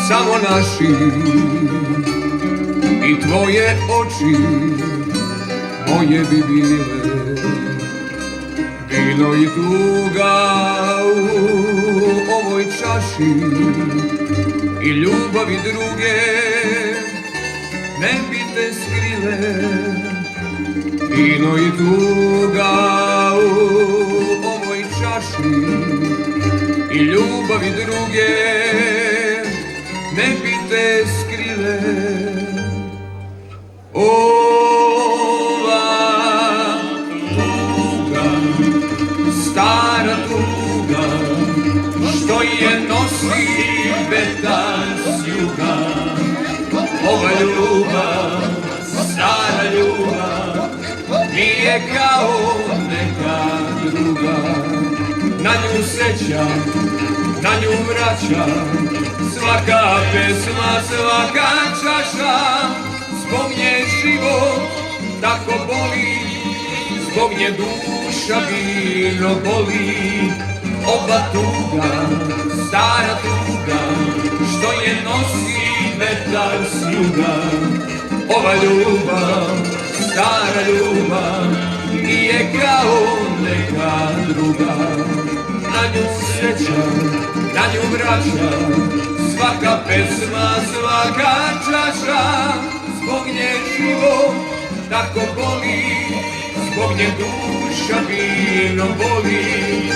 samo naši i tvoje oči moje bi bile vino i tuga u ovoj čaši i ljubavi druge ne bi te skrile vino i tuga u ovoj čaši i ljubavi druge ne bi te skrile. Ova tuga, stara tuga, što je nosi vetar s juga. Ova ljubav, stara ljubav, nije kao neka druga. Na nju sećam, na nju vraćam, svaka pesma, svaka čaša. Zbog nje život tako boli, zbog nje duša vino boli. Ova tuga, stara tuga, što je nosi vetar s juga. Ova ljubav, stara ljubav, nije kao neka druga. Na nju srećam, na nju vraćam, svaka pesma, svaka čaša. Zbog nje život tako boli, zbog nje duša vino boli.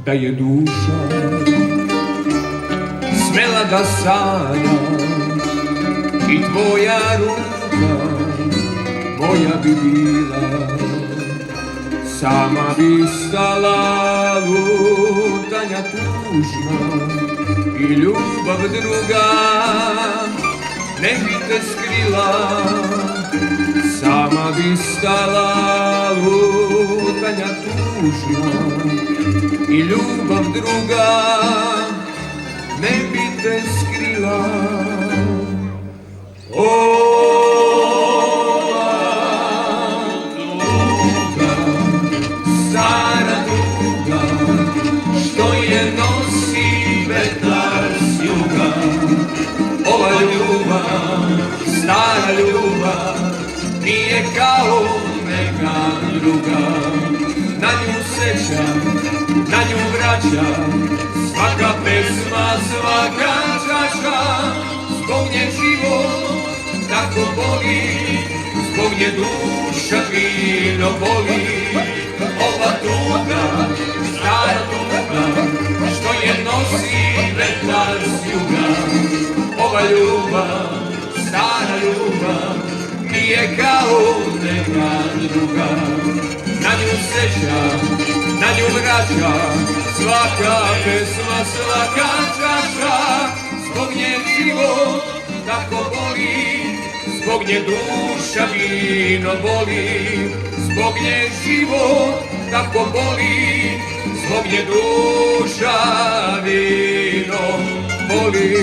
Da je duša smela da sanja i tvoja ruka moja bi bila, sama bi stala lutanja tužna i ljubav druga ne bi te skrila. Sama bi stala lutanja tužna i ljubav druga ne bi te skrila. Ova tuga, stara tuga, što je nosi vetar s juga. Ova ljubav, stara ljubav, nije kao neka druga. Na nju sećam, na nju vraćam, svaka pesma, svaka čaša. Zbog nje život tako boli, zbog nje duša vino boli. Ova tuga, stara tuga, što je nosi vetar s juga. Ova ljubav, stara ljubav, nije kao neka druga. Na nju sećam, na nju vraćam, svaka pesma, svaka čaša. Zbog nje život tako boli, zbog nje duša vino boli. Zbog nje život tako boli, zbog nje duša vino boli.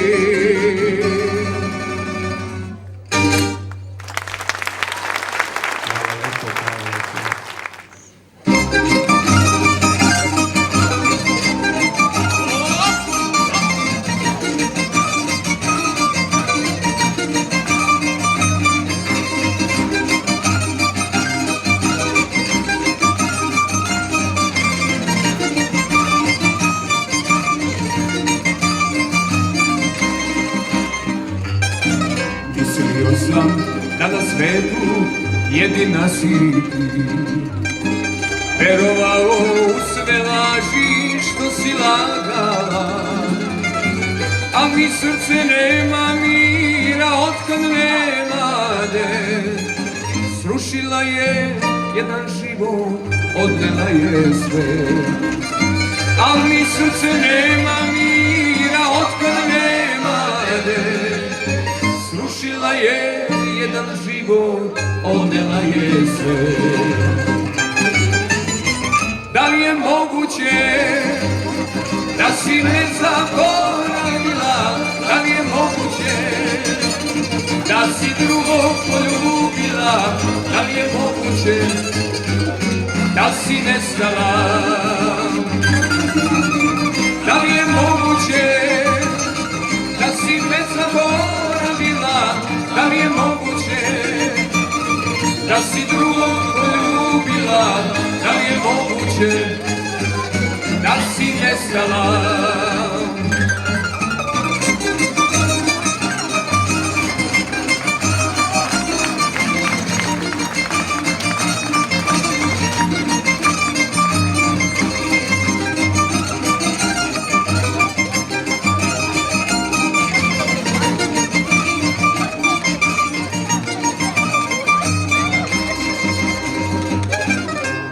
Da na svetu jedina si ti, verovao u sve laži što si lagala, a mi srce nema mira otkad nema de. Srušila je jedan život, odnela je sve, a mi srce nema mira otkad nema de. Srušila je jedan život, odnela je sve. Da li je moguće da si me zaboravila, da li je moguće da si drugog poljubila, da li je moguće da si nestala, da li je moguće da si me zaboravila, da li je moguće da si drugog poljubila, da li je moguće da si nestala.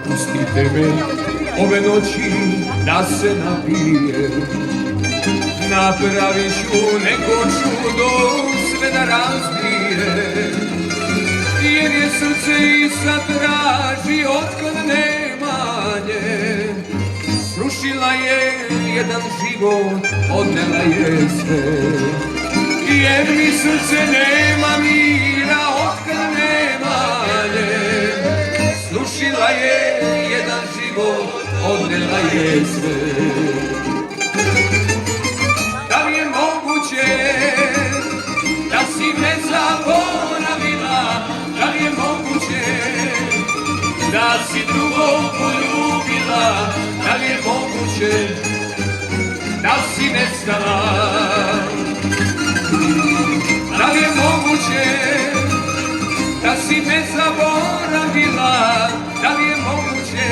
Pustite me ove noći da se napijem, napravit ću neko čudo sve da razbije, jer je srce i sad traži otkad nema nje. Srušila je jedan život, odnela je sve, jer mi srce nema mira otkad nema nje. Srušila je jedan život, odnela je sve. Da li je moguće da si me zaboravila, da li je moguće da si drugog poljubila, da li je moguće da si nestala, da li je moguće da si me zaboravila, da li je moguće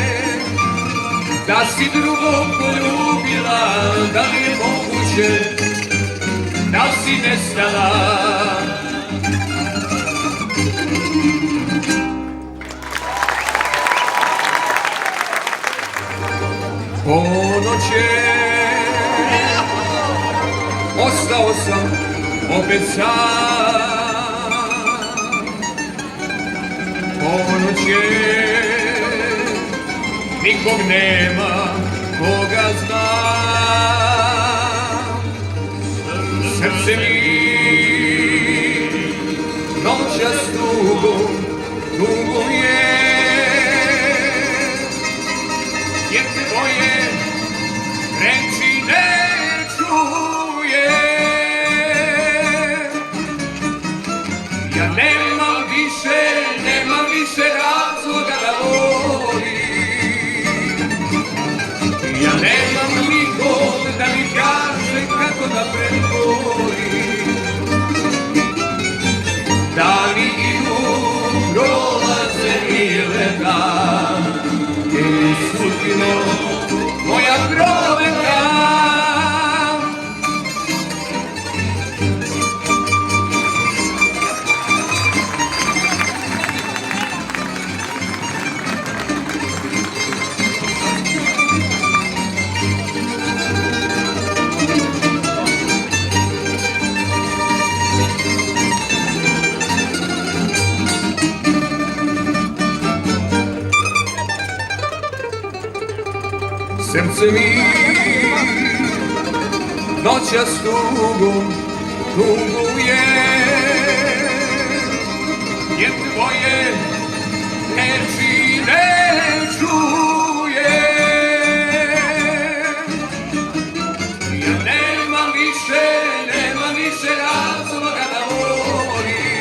da si drugog poljubila, da li je moguće da si nestala. Ponoć je, ostao sam opet sam. Ponoć je, nikog nema koga zna. Srce mi noćas tuguje, jer tvoje reči ne čuje. Ja nemam više razloga da volim. Ja nemam nikog da mi kaže kako da prebolim. Dani idu, prolaze mile dan, i sudbino moja proveka. Srce mi noćas tuguje, jer tvoje reči ne čuje. Ja nemam više razloga da volim.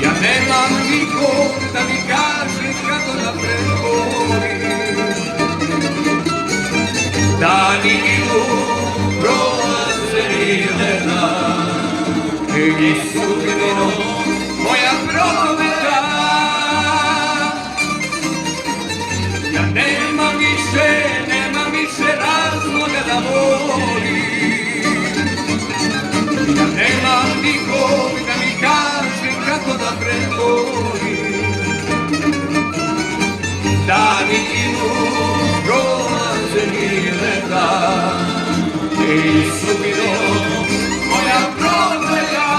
Ja nemam nikog da mi kaže kako da prebolim. Dani idu, prolaze mile dan, i sudbino moja prometa. Ja nemam više razloga da volim. Ja nemam nikog da mi kaže kako da prebolim. Dani idu, prolaze mile dan, i sudbino moja prometa.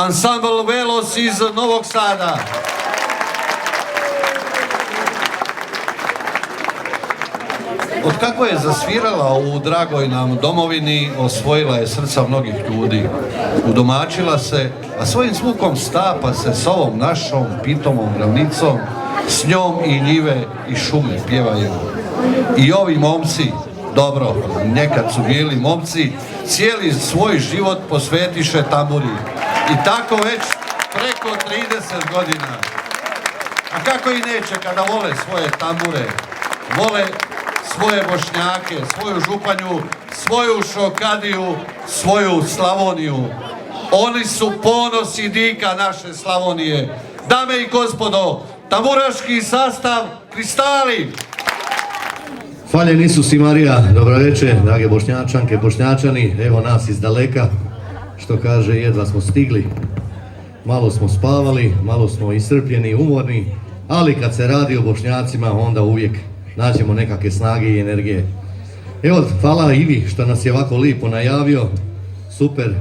Ansambl Velos iz Novog Sada. Od kako je zasvirala u dragoj nam domovini, osvojila je srca mnogih ljudi. Udomačila se, a svojim zvukom stapa se s ovom našom pitomom ravnicom, s njom i njive i šume pjevaju. I ovi momci, dobro, nekad su bili momci, cijeli svoj život posvetiše tamburi. I tako već preko 30 godina. A kako i neće kada vole svoje tambure, vole svoje Bošnjake, svoju Županju, svoju Šokadiju, svoju Slavoniju. Oni su ponos i dika naše Slavonije. Dame i gospodo, tamburaški sastav Kristali. Hvaljen Isus i Marija, dobro večer, drage Bošnjačanke, Bošnjačani, evo nas iz daleka, što kaže, jedva smo stigli, malo smo spavali, malo smo iscrpljeni, umorni, ali kad se radi o Bošnjacima, onda uvijek nađemo nekakve snage i energije. Evo, hvala Ivi što nas je ovako lijepo najavio, super,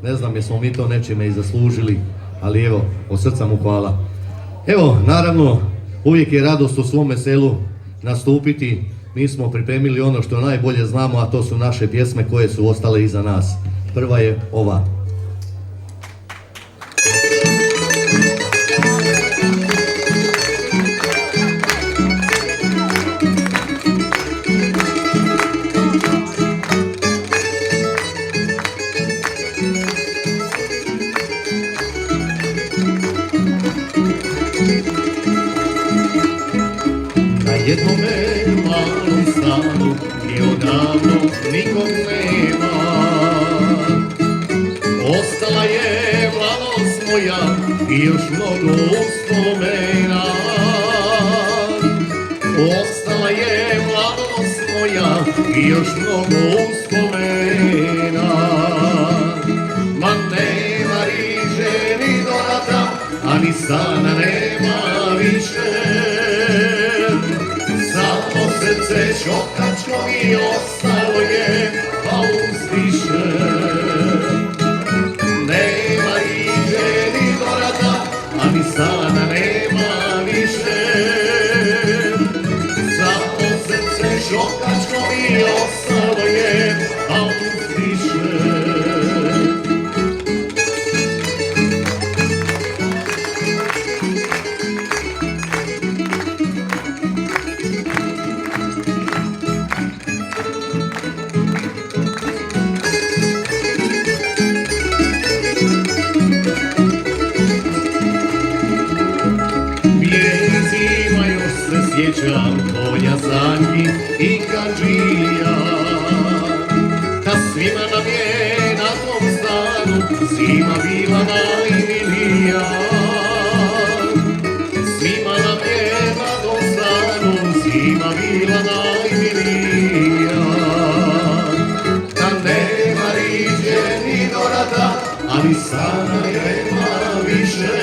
ne znam jesmo mi to nečime i zaslužili, ali evo, od srca mu hvala. Evo, naravno, uvijek je radost u svome selu nastupiti. Mi smo pripremili ono što najbolje znamo, a to su naše pjesme koje su ostale iza nas. Prva je ova. Na jednome malom stanu i odavno nikog nema. Ostala je mladost moja i još mnogo uspomena. Ostala je mladost moja i još mnogo uspomena. Ma nema riže ni dorata, a ni sana nema više. Samo srce šokačko mi ostalo je, pa uzdiše. Nema riže ni dorata, a ni sana nema više. Samo srce šokačko mi ostalo je, pa uzdiše. Sjećam polja sanki i kadžija, ta svima nam je na tom stanu zima bila najmilija. Svima nam je na tom stanu zima bila najmilija. Ta nema riđe ni dorata, ali sana nema više.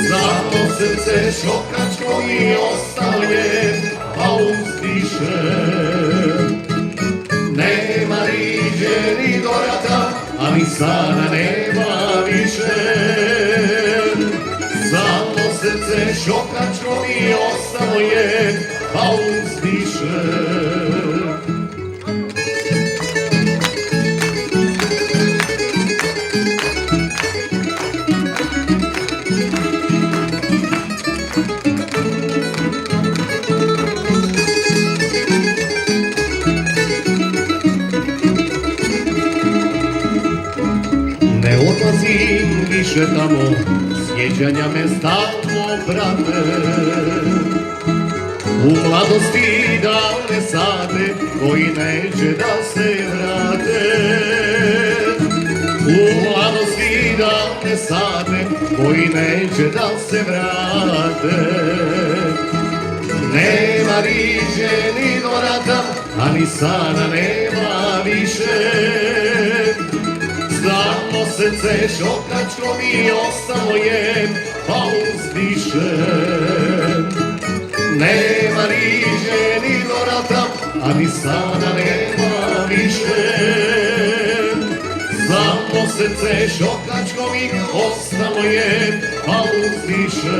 Samo srce šokačko mi ostalo je, pa uzdiše. Nema riđe ni dorata, a ni sana nema više. Samo srce šokačko mi ostalo je, pa uzdiše. Odlazim više tamo, sjećanja me stalno prate. U mladosti davne sate, koji neće da se vrate. U mladosti davne sate, koji neće da se vrate. Nema riđe ni dorata, a ni sana nema više. Samo srce šokačko mi ostalo je, pa uzdiše. Nema riđe ni dorata, a ni sana nema više. Samo srce šokačko mi ostalo je, pa uzdišem.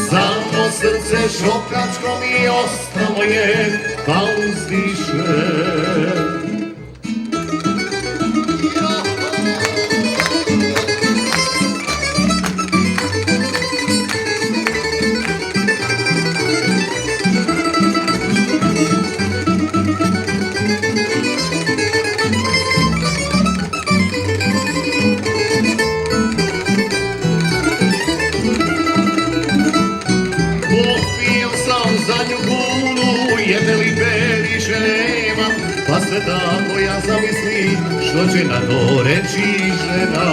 Samo srce šokačko mi ostalo je, pa uzdišem. Pa se tako ja zamislim, što će na to reći žena.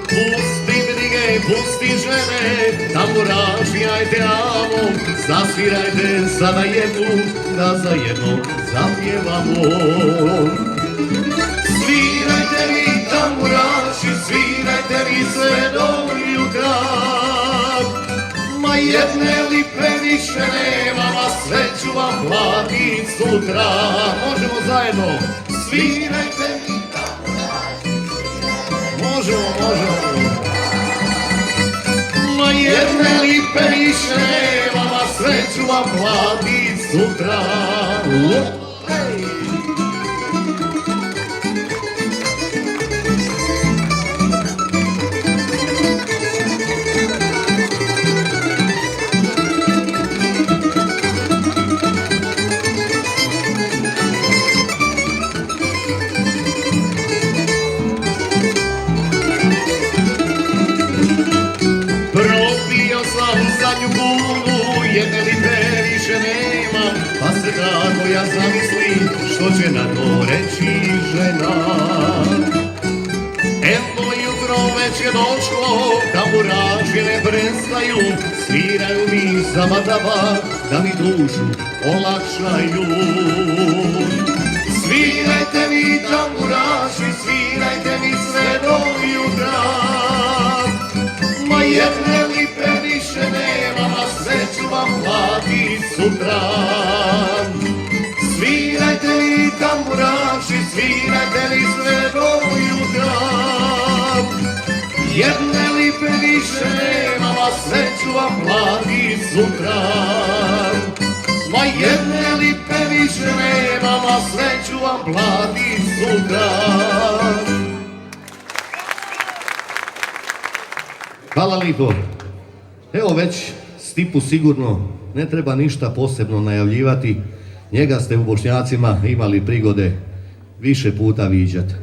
Pusti brige, pusti žene, tamburaši ajte amo, zasvirajte sada jednu, da za jednom zapjevamo. Svirajte mi tamburaši, svirajte mi sve do jutra, ma jedne lipe više nema, ma sve ću vam platit sutra. Možemo zajedno, svirajte mi tamburaši, možemo. Ma jedne lipe više nema, ma sve ću vam platit sutra. Jedne lipe više nema, pa se tako ja zamislim, što će na to reći žena. Evo jutro već je došlo, tamburaši ne prestaju, sviraju mi zamatava, da mi dušu olakšaju. Svirajte mi tamburaši, svirajte mi sve do jutra, ma jedne lipe više nema, ma sve ću vam platit sutra. Svirajte mi tamburaši, svirajte mi sve do jutra, jedne lipe više nema, ma sve ću vam platit sutra. Ma jedne lipe više nema, ma sve ću vam platit sutra. Hvala lijepo. Evo već Stipu sigurno ne treba ništa posebno najavljivati. Njega ste u Bošnjacima imali prigode više puta viđati.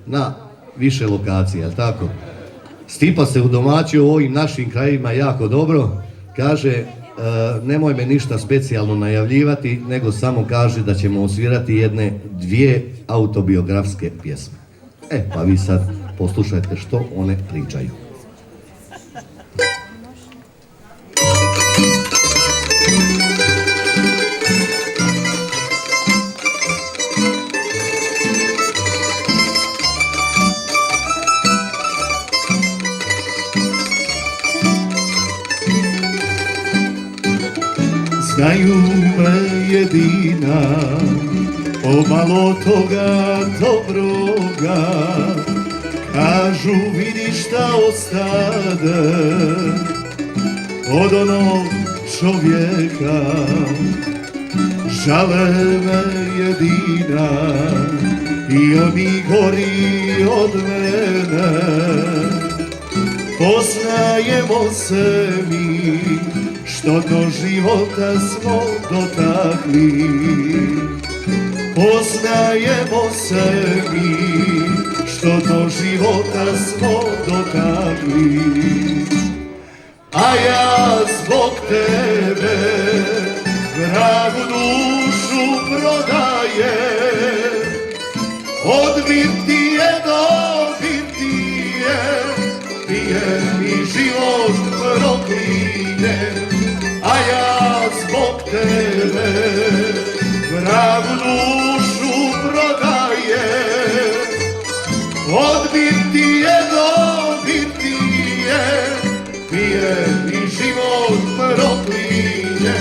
Na više lokacija, jel tako? Stipa se udomaćio u ovim našim krajima jako dobro. Kaže, nemoj me ništa specijalno najavljivati, nego samo kaže da ćemo osvirati dvije autobiografske pjesme. Pa vi sad poslušajte što one pričaju. Znaju me jedina, pomalo toga dobroga, kažu vidi šta ostade od onog čovjeka. Žale me jedina i oni gori od mene, poznajemo se mi, što do života smo dotakli. Poznajemo se mi, što do života smo dotakli. A ja zbog tebe vragu dušu prodajem, od birtije do birtije, pije mi život proklinje. A ja zbog tebe vragu dušu prodajem, od birtije do birtije, pije mi život proklinje.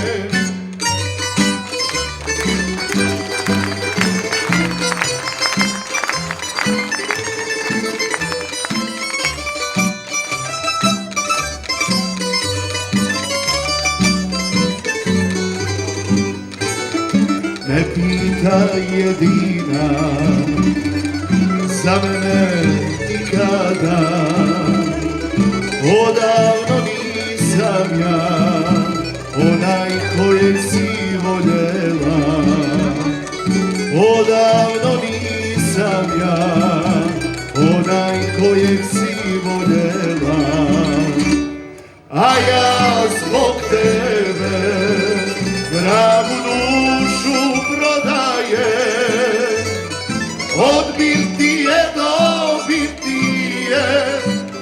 ta jedina, za mene nikada. Odavno nisam ja onaj kojeg si voljela, odavno nisam ja onaj kojeg si voljela, a ja zbog tebe vragu dušu prodajem. Odbit ti je, dobit ti je,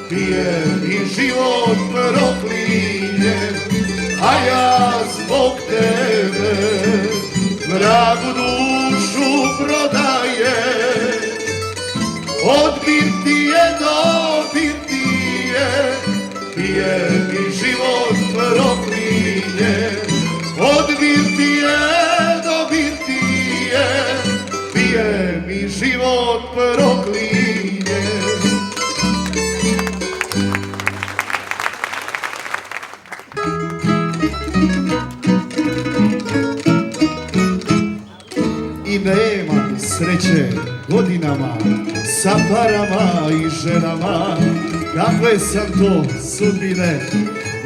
pije i život proklinje, a ja zbog tebe vragu dušu prodajem. Odbit ti je, dobit ti je, pije mi život proklinje. Odbit ti je, dobit ti je, pije mi život proklinje. I nemam sreće godinama sa parama i ženama, kakve sam to sudbine,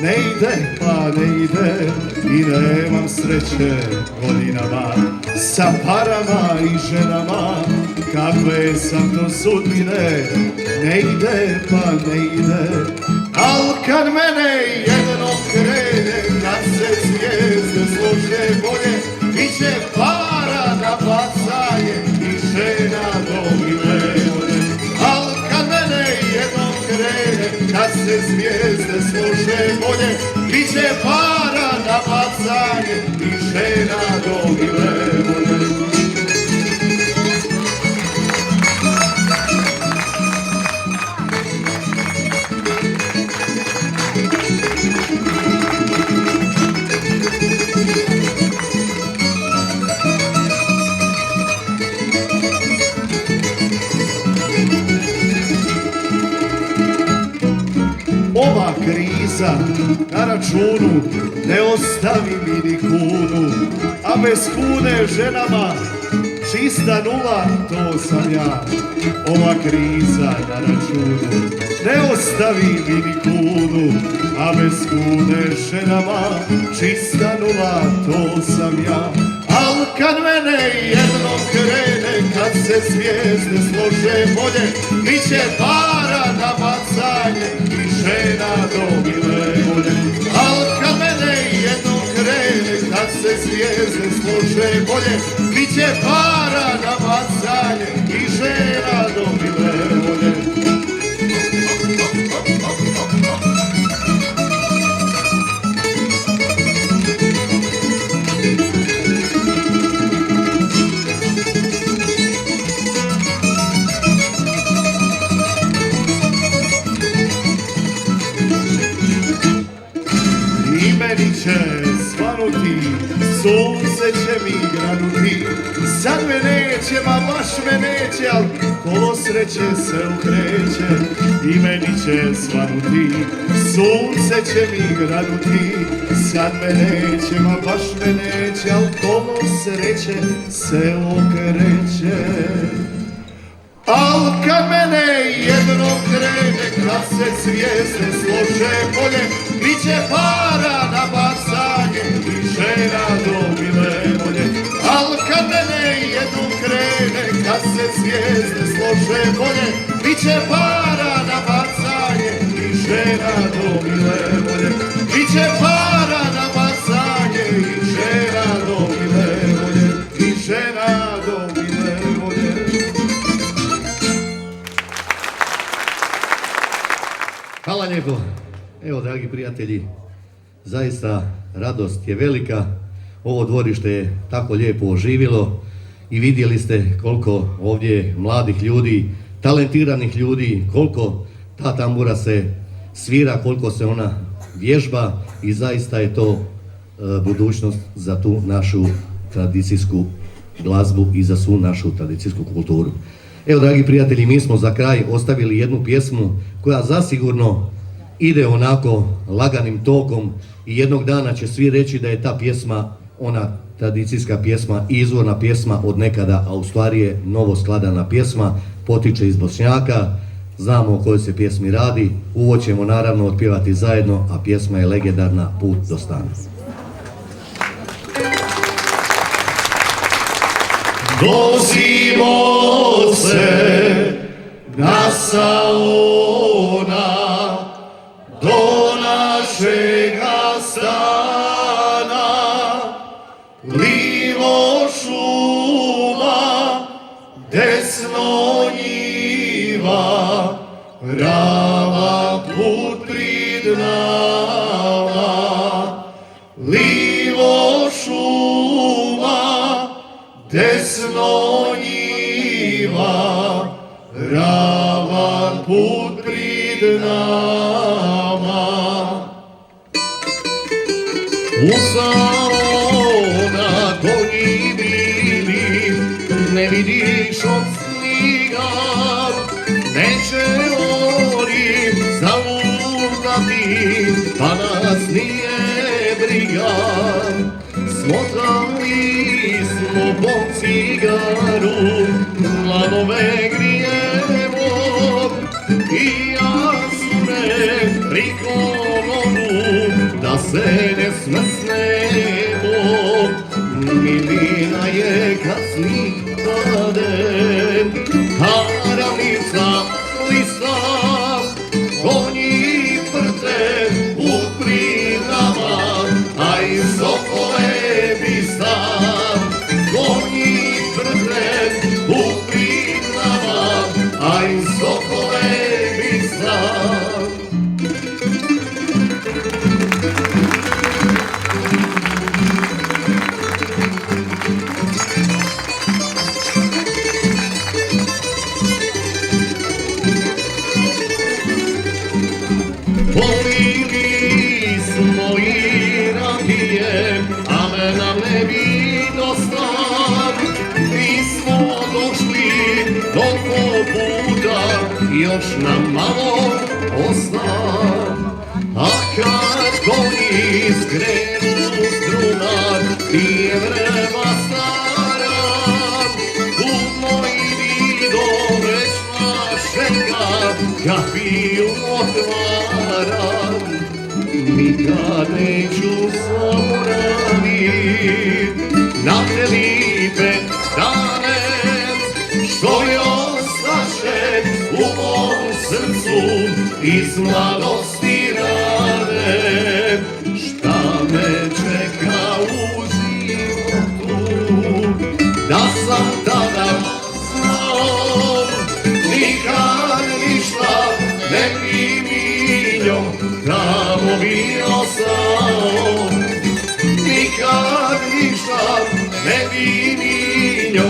ne ide pa ne ide. I nemam sreće godinama sa parama i ženama, kakve sam to sudbine, ne ide pa ne ide. Al kad mene jednom krene, kad se zvijezde slože bolje, biće para na bacanje i žena dobile volje. Al kad mene jednom krene, kad se zvijezde slože bolje, biće para na bacanje i žena dobile volje. Ova kriza na računu ne ostavi mi ni kunu, a bez kune ženama čista nula, to sam ja. Ova kriza na računu ne ostavi mi ni kunu, a bez kune ženama čista nula, to sam ja. Al kad mene jednom krene, kad se zvijezde slože bolje, biće para na bacanje i žena dobile volje. Al kad mene jednom krene, kad se zvijezde slože bolje, biće para na bacanje i žena dobile volje. Meni će svanuti, sunce će mi granuti, sad me neće, ma baš me neće, al kolo sreće se ukreće. I meni će svanuti, sunce će mi granuti, sad me neće, ma baš me neće, al kolo sreće se ukreće. Al kad mene jednom krene, kad se zvijezde slože bolje, biće para na bacanje i žena dobile volje. Al kad mene jednom krene, kad se zvijezde slože bolje, biće para na bacanje i žena dobile volje. Biće para na bacanje i žena dobile volje, i žena dobile volje. Hvala lijepo. Evo, dragi prijatelji, zaista radost je velika. Ovo dvorište je tako lijepo oživilo i vidjeli ste koliko ovdje mladih ljudi, talentiranih ljudi, koliko ta tambura se svira, koliko se ona vježba i zaista je to budućnost za tu našu tradicijsku glazbu i za svu našu tradicijsku kulturu. Evo, dragi prijatelji, mi smo za kraj ostavili jednu pjesmu koja zasigurno ide onako laganim tokom i jednog dana će svi reći da je ta pjesma ona tradicijska pjesma, izvorna pjesma od nekada, a u stvari je novo skladana pjesma, potiče iz Bošnjaka, znamo o kojoj se pjesmi radi, uvod ćemo naravno otpjevati zajedno, a pjesma je legendarna Put do stana. Vozimo se na Saona do našega stana, livo šuma, desno njiva, prava put prid nama. Livo šuma, desno njiva, ravan put prid nama. U Saona konji bili, ne vidiš od sniga, neće oni zalutati, pa nas nije briga. Smotali smo po cigaru, planove grijemo i jasne pri kolonu, da se ne smrznemo. Milina je kasni pade, haravnica lista, konji vrte put prid nama, a i sokole bista. Konji vrte put prid nama, a i sokole bista. Polili smo i rakije, ale nam ne bi dosta. Mi smo došli toliko puta, još nam malo osta. A kad konji skrenu s druma, pije vreba stara, tu moj vido već našega, kapiju otvaram. Nikad neću zaboravit na te lipe dane, što je ostaše u mom srcu iz mladosti rane. Šta me čeka u životu, da sam tada znao, nikad ništa ne bi minio, tamo bio sam. Nikad ništa ne bi minio,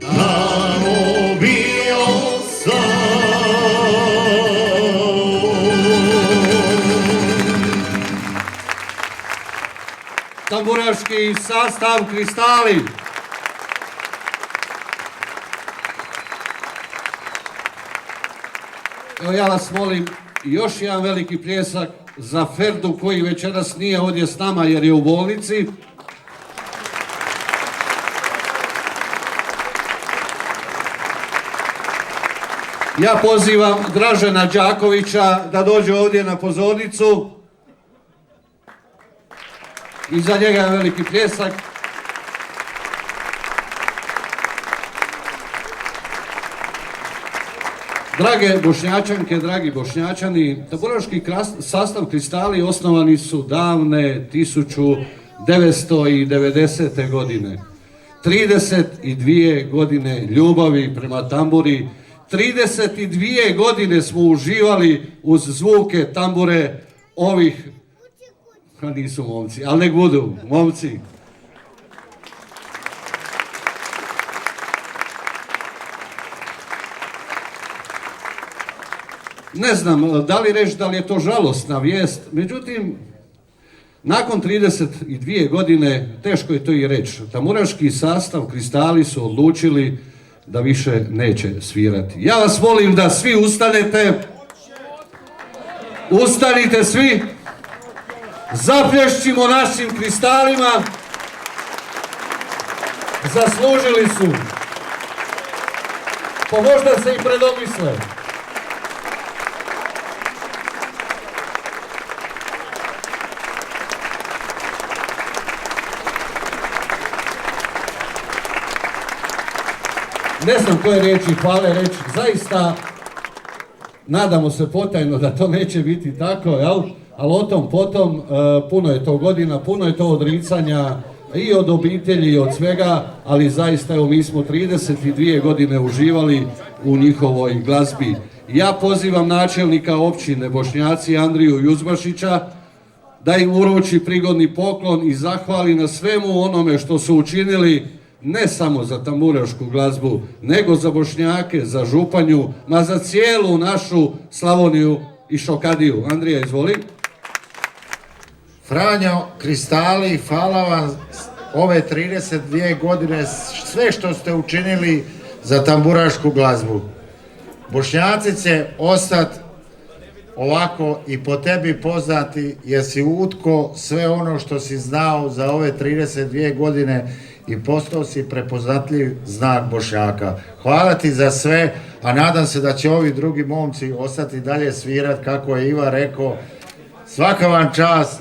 tamo bio sam. Tamburaški sastav Kristali. Evo ja vas molim, još jedan veliki pljesak za Ferdu koji večeras nije ovdje s nama jer je u bolnici. Ja pozivam Dražena Đakovića da dođe ovdje na pozornicu. I za njega je veliki pljesak. Drage Bošnjačanke, dragi Bošnjačani, tamburaški sastav Kristali osnovani su davne 1990. godine. 32 godine ljubavi prema tamburi, 32 godine smo uživali uz zvuke tambure ovih, nisu momci, ali nek budu momci. Ne znam da li reći da li je to žalosna vijest, međutim, nakon 32 godine, teško je to i reći, tamburaški sastav Kristali su odlučili da više neće svirati. Ja vas molim da svi ustanete, ustanite svi, zaplješćimo našim kristalima. Zaslužili su. Pa možda se i predomisle. Ne znam koje riječi hvale reći, zaista nadamo se potajno da to neće biti tako, jel? Ali o tom potom, puno je to godina, puno je to odricanja i od obitelji i od svega, ali zaista evo mi smo 32 godine uživali u njihovoj glazbi. Ja pozivam načelnika općine Bošnjaci Andriju Juzbašića da im uruči prigodni poklon i zahvali na svemu onome što su učinili ne samo za tamburašku glazbu, nego za Bošnjake, za Županju, ma za cijelu našu Slavoniju i Šokadiju. Andrija, izvoli. Franjo Kristali, hvala vam ove 32 godine, sve što ste učinili za tamburašku glazbu. Bošnjaci će ostati ovako i po tebi poznati jer si utko sve ono što si znao za ove 32 godine i postao si prepoznatljiv znak Bošnjaka. Hvala ti za sve, a nadam se da će ovi drugi momci ostati dalje svirat kako je Iva rekao. Svaka vam čast,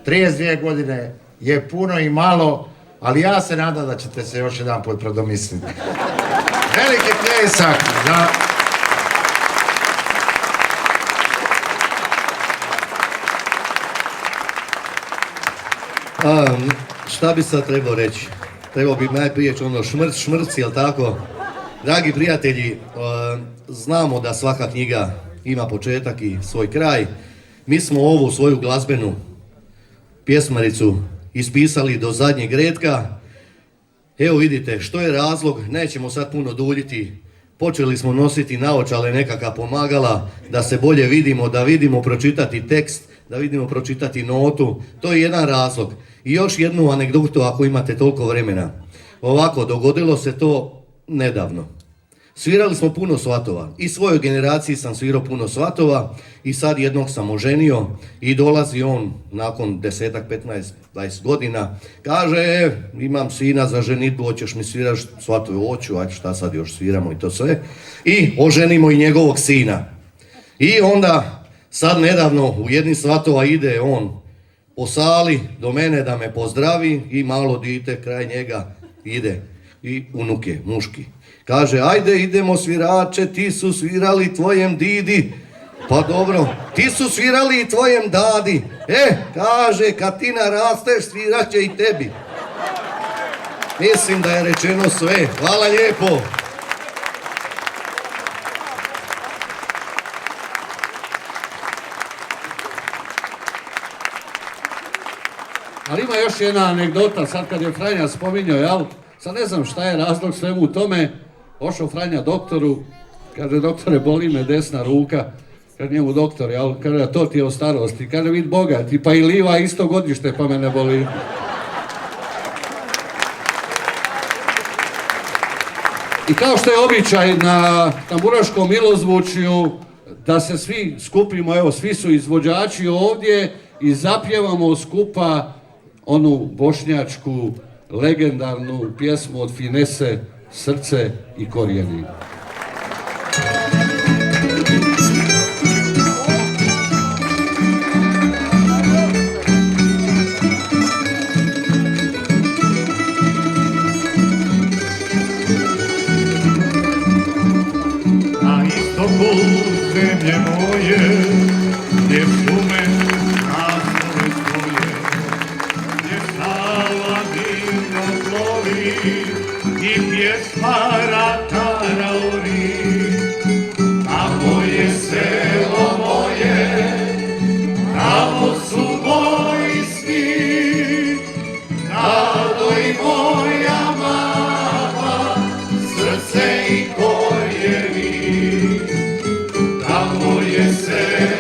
32 godine je puno i malo, ali ja se nadam da ćete se još jedan put predomisliti. Veliki pljesak za... Šta bi sad trebao reći? Trebao bi najprije ono šmrci, jel tako? Dragi prijatelji, znamo da svaka knjiga ima početak i svoj kraj. Mi smo ovu svoju glazbenu pjesmaricu ispisali do zadnjeg retka. Evo vidite, što je razlog, nećemo sad puno duljiti. Počeli smo nositi naočale nekakva pomagala, da se bolje vidimo, da vidimo pročitati tekst, da vidimo pročitati notu. To je jedan razlog. I još jednu anegdotu ako imate toliko vremena. Ovako, dogodilo se to nedavno. Svirali smo puno svatova. I svojoj generaciji sam svirao puno svatova i sad jednog sam oženio i dolazi on nakon 10, 15, 20 godina. Kaže, imam sina za ženitbu, hoćeš mi sviraš svatove? Hoću, ajde šta sad još sviramo i to sve. I oženimo i njegovog sina. I onda sad nedavno u jednim svatova ide on po sali do mene da me pozdravi i malo dite kraj njega ide i unuke, muški. Kaže, ajde idemo svirače, ti su svirali tvojem didi. Pa dobro, ti su svirali i tvojem dadi. Kaže, kad ti narasteš svirat će i tebi. Mislim da je rečeno sve. Hvala lijepo. Ali ima još jedna anegdota, sad kad je Franja spominjao, jel? Sad ne znam šta je razlog svemu tome. Ošao Franja doktoru, kaže, doktore, boli me desna ruka. Kaže njemu doktor, jel? Kaže, to ti je o starosti. Kaže, vid bogati, pa i Liva isto godište, pa me ne boli. I kao što je običaj na tamburaškom milozvučju, da se svi skupimo, evo, svi su izvođači ovdje i zapjevamo skupa onu bošnjačku legendarnu pjesmu od Finese, Srce i korijeni. Na istoku zemlje moje, gdje šume razove svoje, gdje Sava divno plovi i pjesma ratara ori. Tamo je selo moje, tamo su moji svi, Nado i moja mama, srce i korijeni. Tamo je selo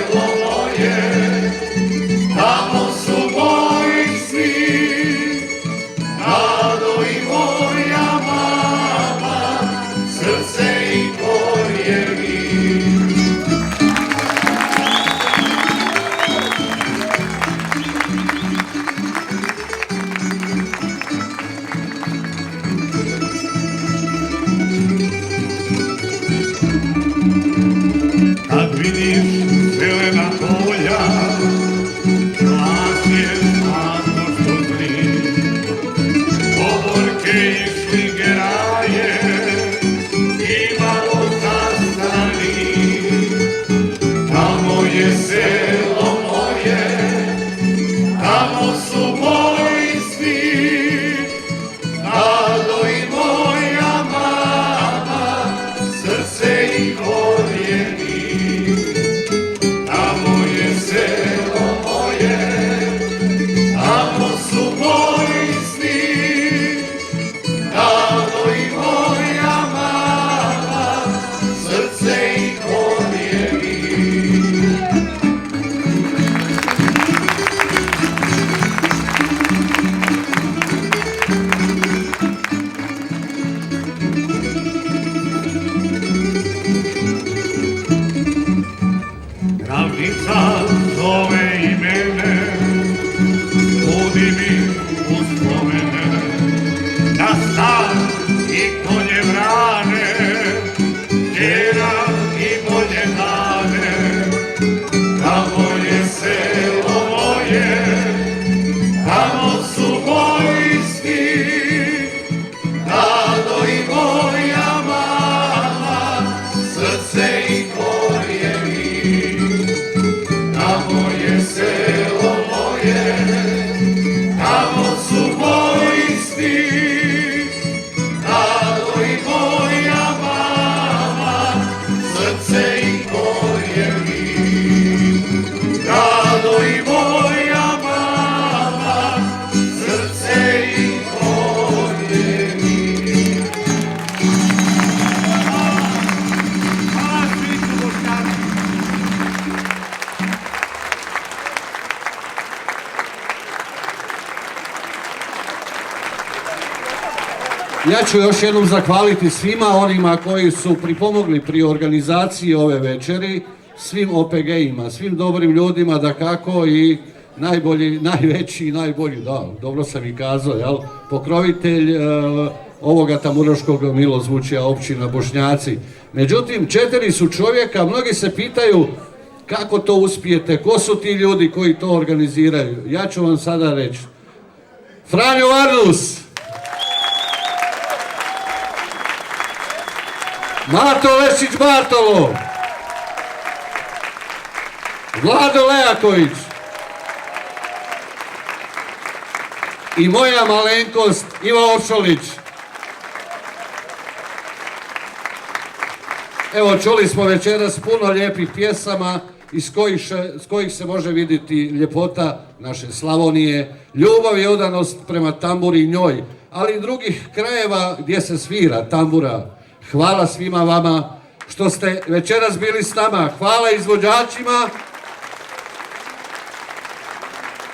vidiš zelena polja, glas je zlatno što zri, povorke i šligeraje, i malo zastani, tamo je selo moje, tamo su moji svi, Nado i moja mama, srce i korijeni. Tamo je selo moje, tamo su moji svi, Nado i moja mama, srce i korijeni. Ravnica zove i mene, budi mi uspomene, na stan i konje vrane, kjera i bolje dane. Tamo je selo moje, tamo su moji svi, Nado i moja mama, srce i korijeni. Tamo je selo moje, tamo su moji svi, Nado i moja mama, srce i korijeni. Nado i moja mama, srce i korijeni. Ja ću još jednom zahvaliti svima onima koji su pripomogli pri organizaciji ove večeri, svim OPG-ima, svim dobrim ljudima dakako i najbolji, najveći i najbolji, da, dobro sam i kazao, jel, pokrovitelj ovoga tamburaškog milozvučja općina Bošnjaci. Međutim, 4 su čovjeka, mnogi se pitaju kako to uspijete, ko su ti ljudi koji to organiziraju. Ja ću vam sada reći. Franjo Varnus, Mato Lešić Bartolo, Vlado Lejaković i moja malenkost Iva Ošolić. Evo, čuli smo večeras puno lijepih pjesama iz kojih se može vidjeti ljepota naše Slavonije, ljubav i odanost prema tamburi i njoj, ali i drugih krajeva gdje se svira tambura. Hvala svima vama što ste večeras bili s nama. Hvala izvođačima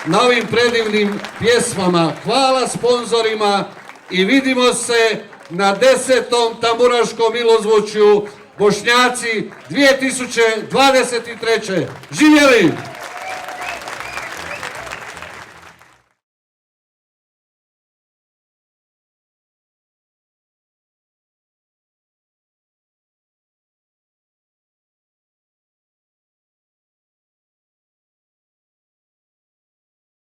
na ovim predivnim pjesmama. Hvala sponzorima i vidimo se na 10. tamburaškom milozvučju Bošnjaci 2023. Živjeli!